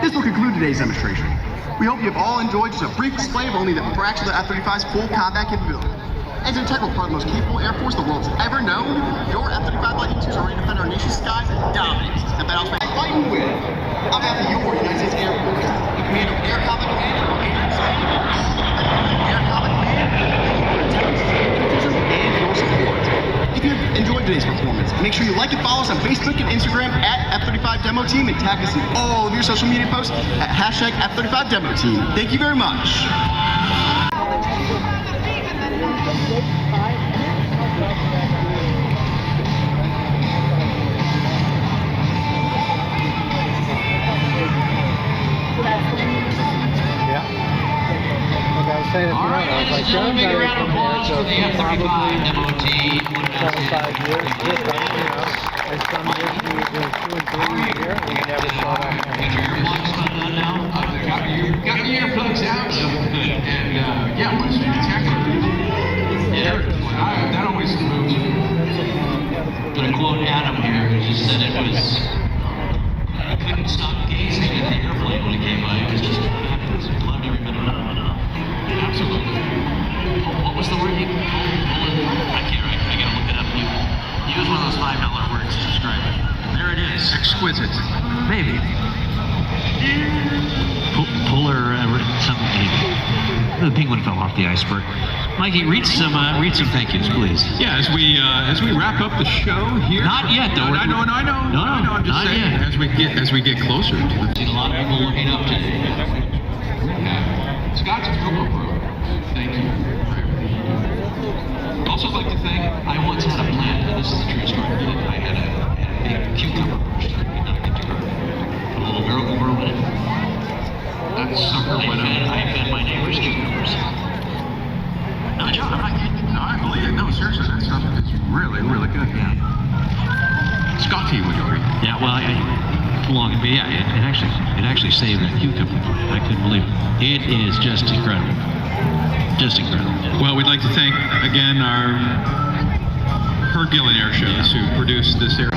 K: This will conclude today's demonstration. We hope you have all enjoyed just a brief display of only the fraction of the F-35's full combat capability. As an integral part of the most capable Air Force the world's ever known, your F-35 Lightning IIs are ready to defend our nation's skies and dominate the battles fighting with. On behalf of your United States Air Force, in command of Air Combat Commander, Air Combat Commander, and your support. If you enjoyed today's performance, make sure you like and follow us on Facebook and Instagram at F-35 Demo Team, and tag us in all of your social media posts at hashtag F-35 Demo Team. Thank you very much.
D: Saying it tonight, I was like, John's not really from here, so probably 25 years, just right, you know, and some years we were doing 2 and 3 a year, and we never saw that happen.
G: You got your earplugs out, and yeah, it was spectacular. Yeah, that always moves me.
E: I'm going to quote Adam here, who just said it was, I couldn't stop gazing at the airplane when it came by. It was just fabulous. Loved every minute of it. Absolutely. What was the word you I gotta look it up. You use one of those $5 words to describe it. There it is.
G: Exquisite.
E: Maybe. Polar something. The penguin fell off the iceberg. Mikey, read some thank yous, please.
G: Yeah, as we wrap up the show here.
E: Not yet, though.
G: I know. I'm just saying,
E: yet.
G: as we get closer to the.
E: Seen a lot of people looking up today.
G: Yeah. Scott's Turbo Pro. Thank you for everything you do. I'd also like to thank.
E: I once had a plant, and this is a true story. I had a big cucumber bush that we knocked into garden. A little girl can grow in it.
G: That sucker went out.
E: I fed my neighbor's cucumbers. No, John, I'm not kidding.
G: No, I believe it. No, seriously, that stuff is really, really good.
E: Yeah.
G: Scotty would agree.
E: Yeah, well, it actually saved that cucumber plant. I couldn't believe it. It is just incredible. Just incredible.
G: Well, we'd like to thank again our Herculean air shows who produced this air.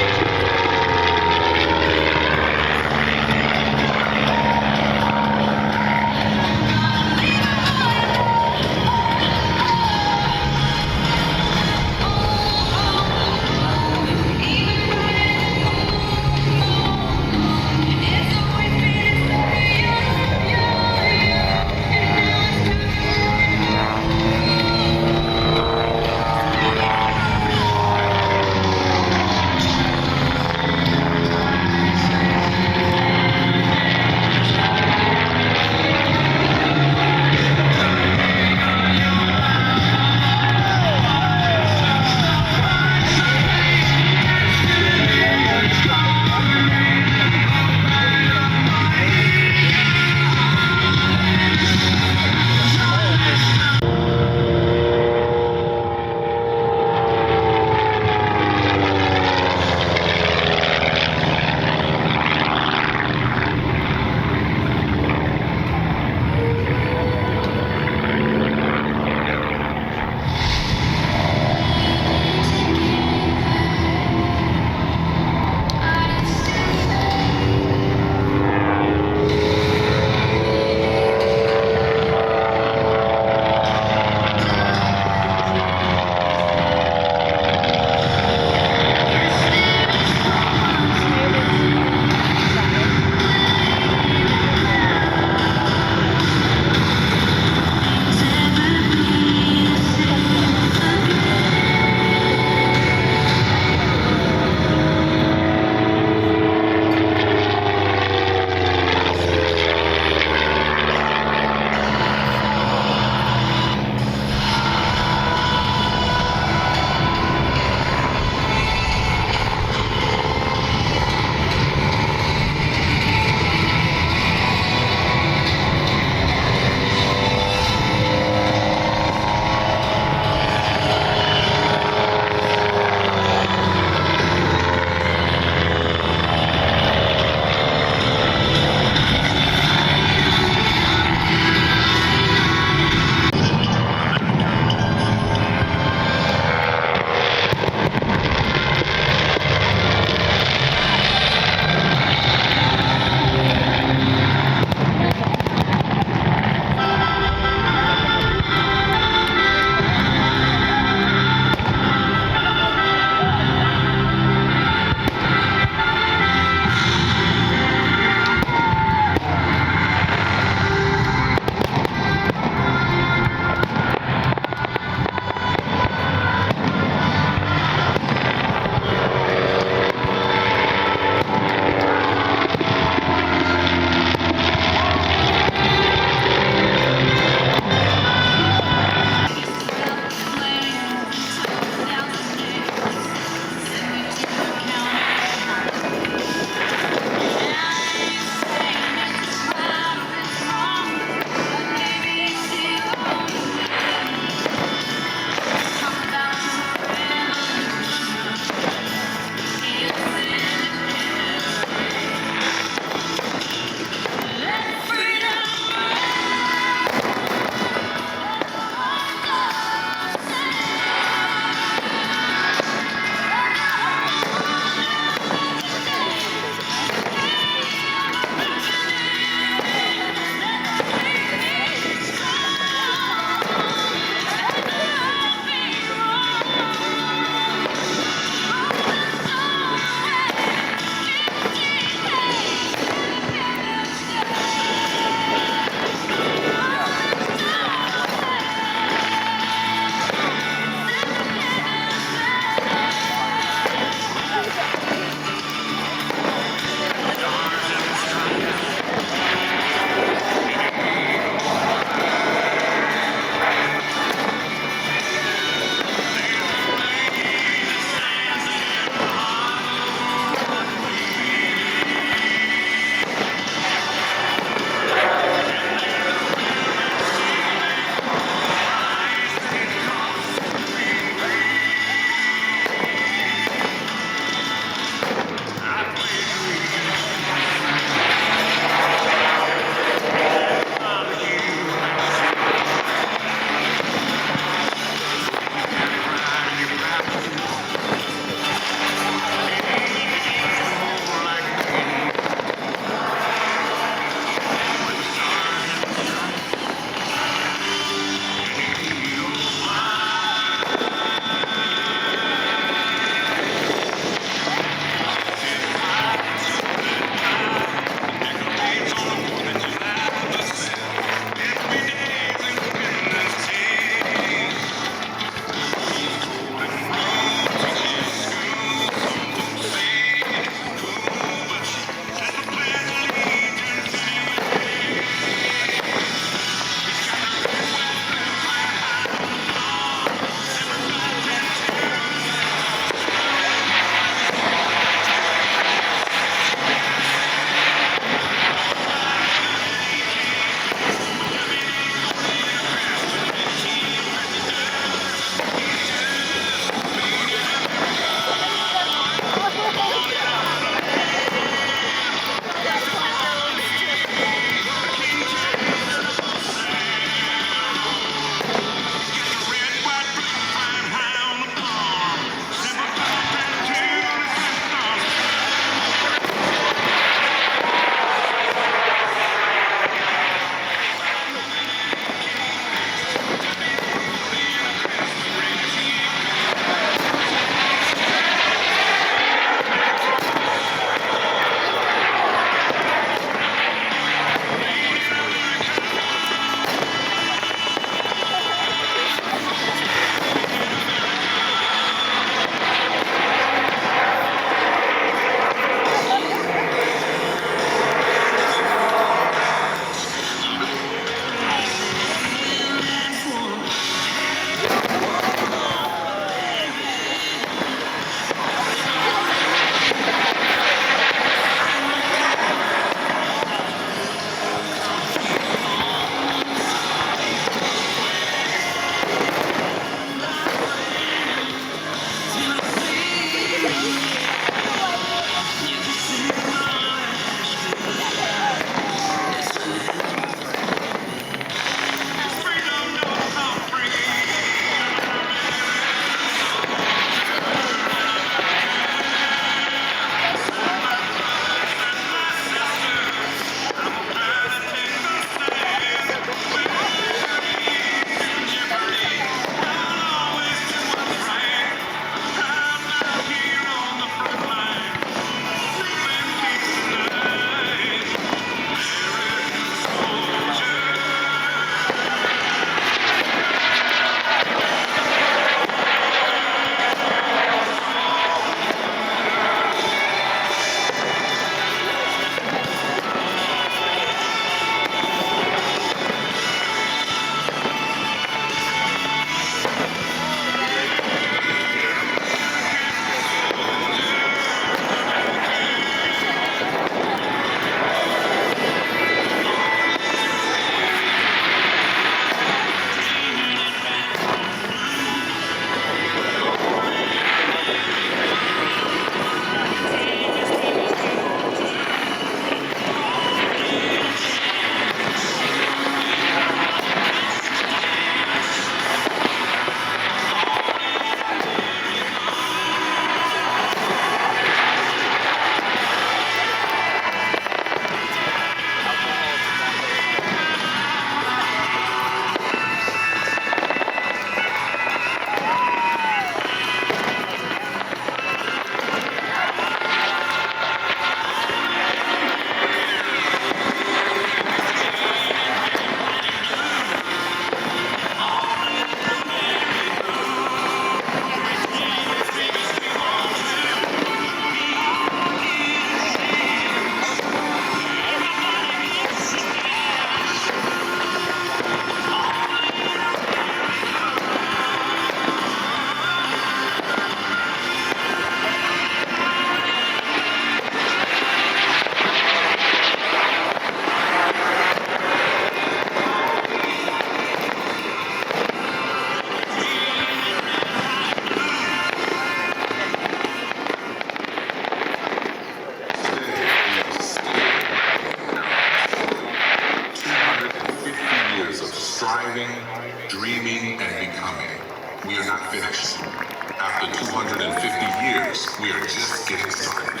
M: 250 years, we are just getting started.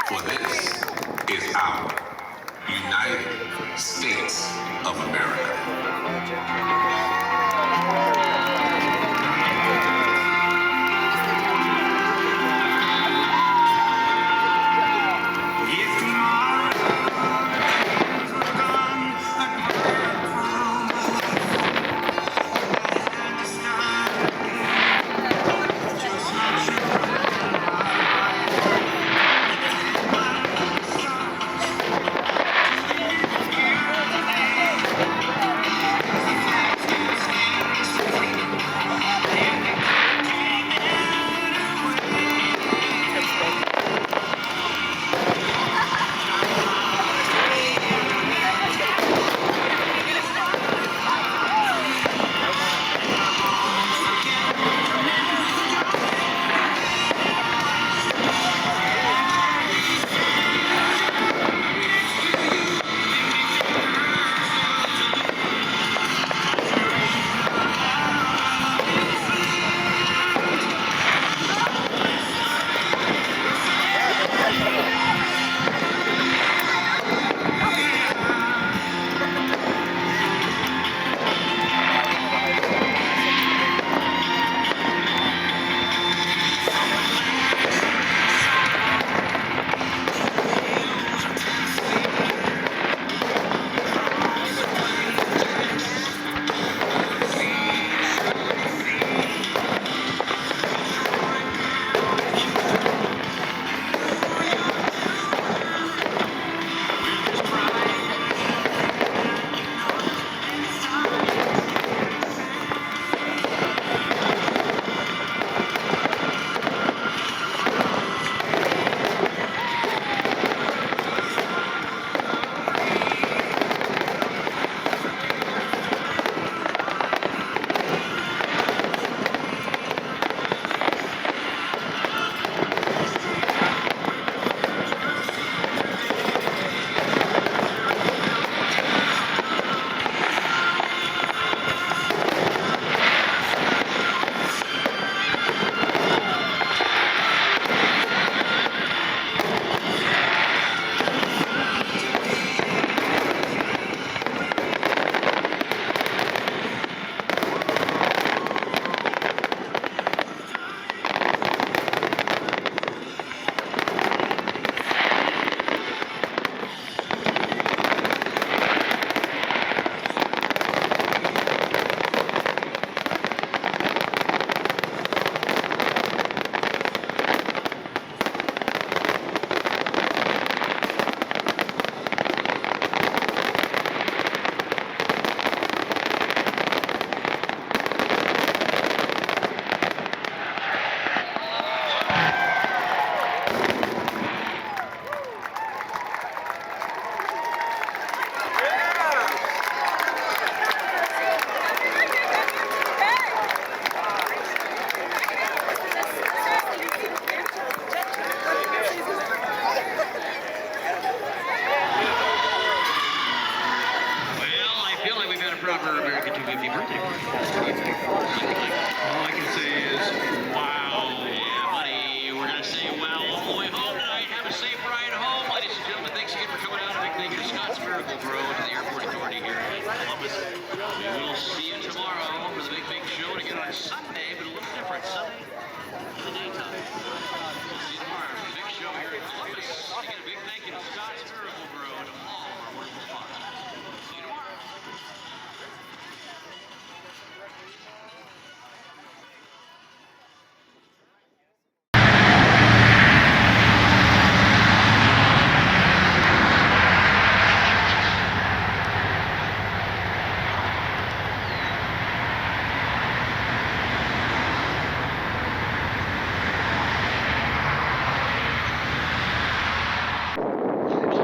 M: For this is our United States of America.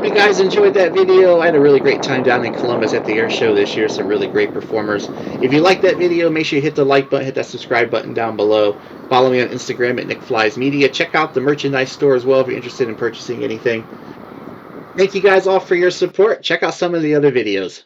A: If you guys enjoyed that video, I had a really great time down in Columbus at the air show this year. Some really great performers. If you like that video, make sure you hit the like button, hit that subscribe button down below. Follow me on Instagram at NickFliesMedia. Check out the merchandise store as well if you're interested in purchasing anything. Thank you guys all for your support. Check out some of the other videos.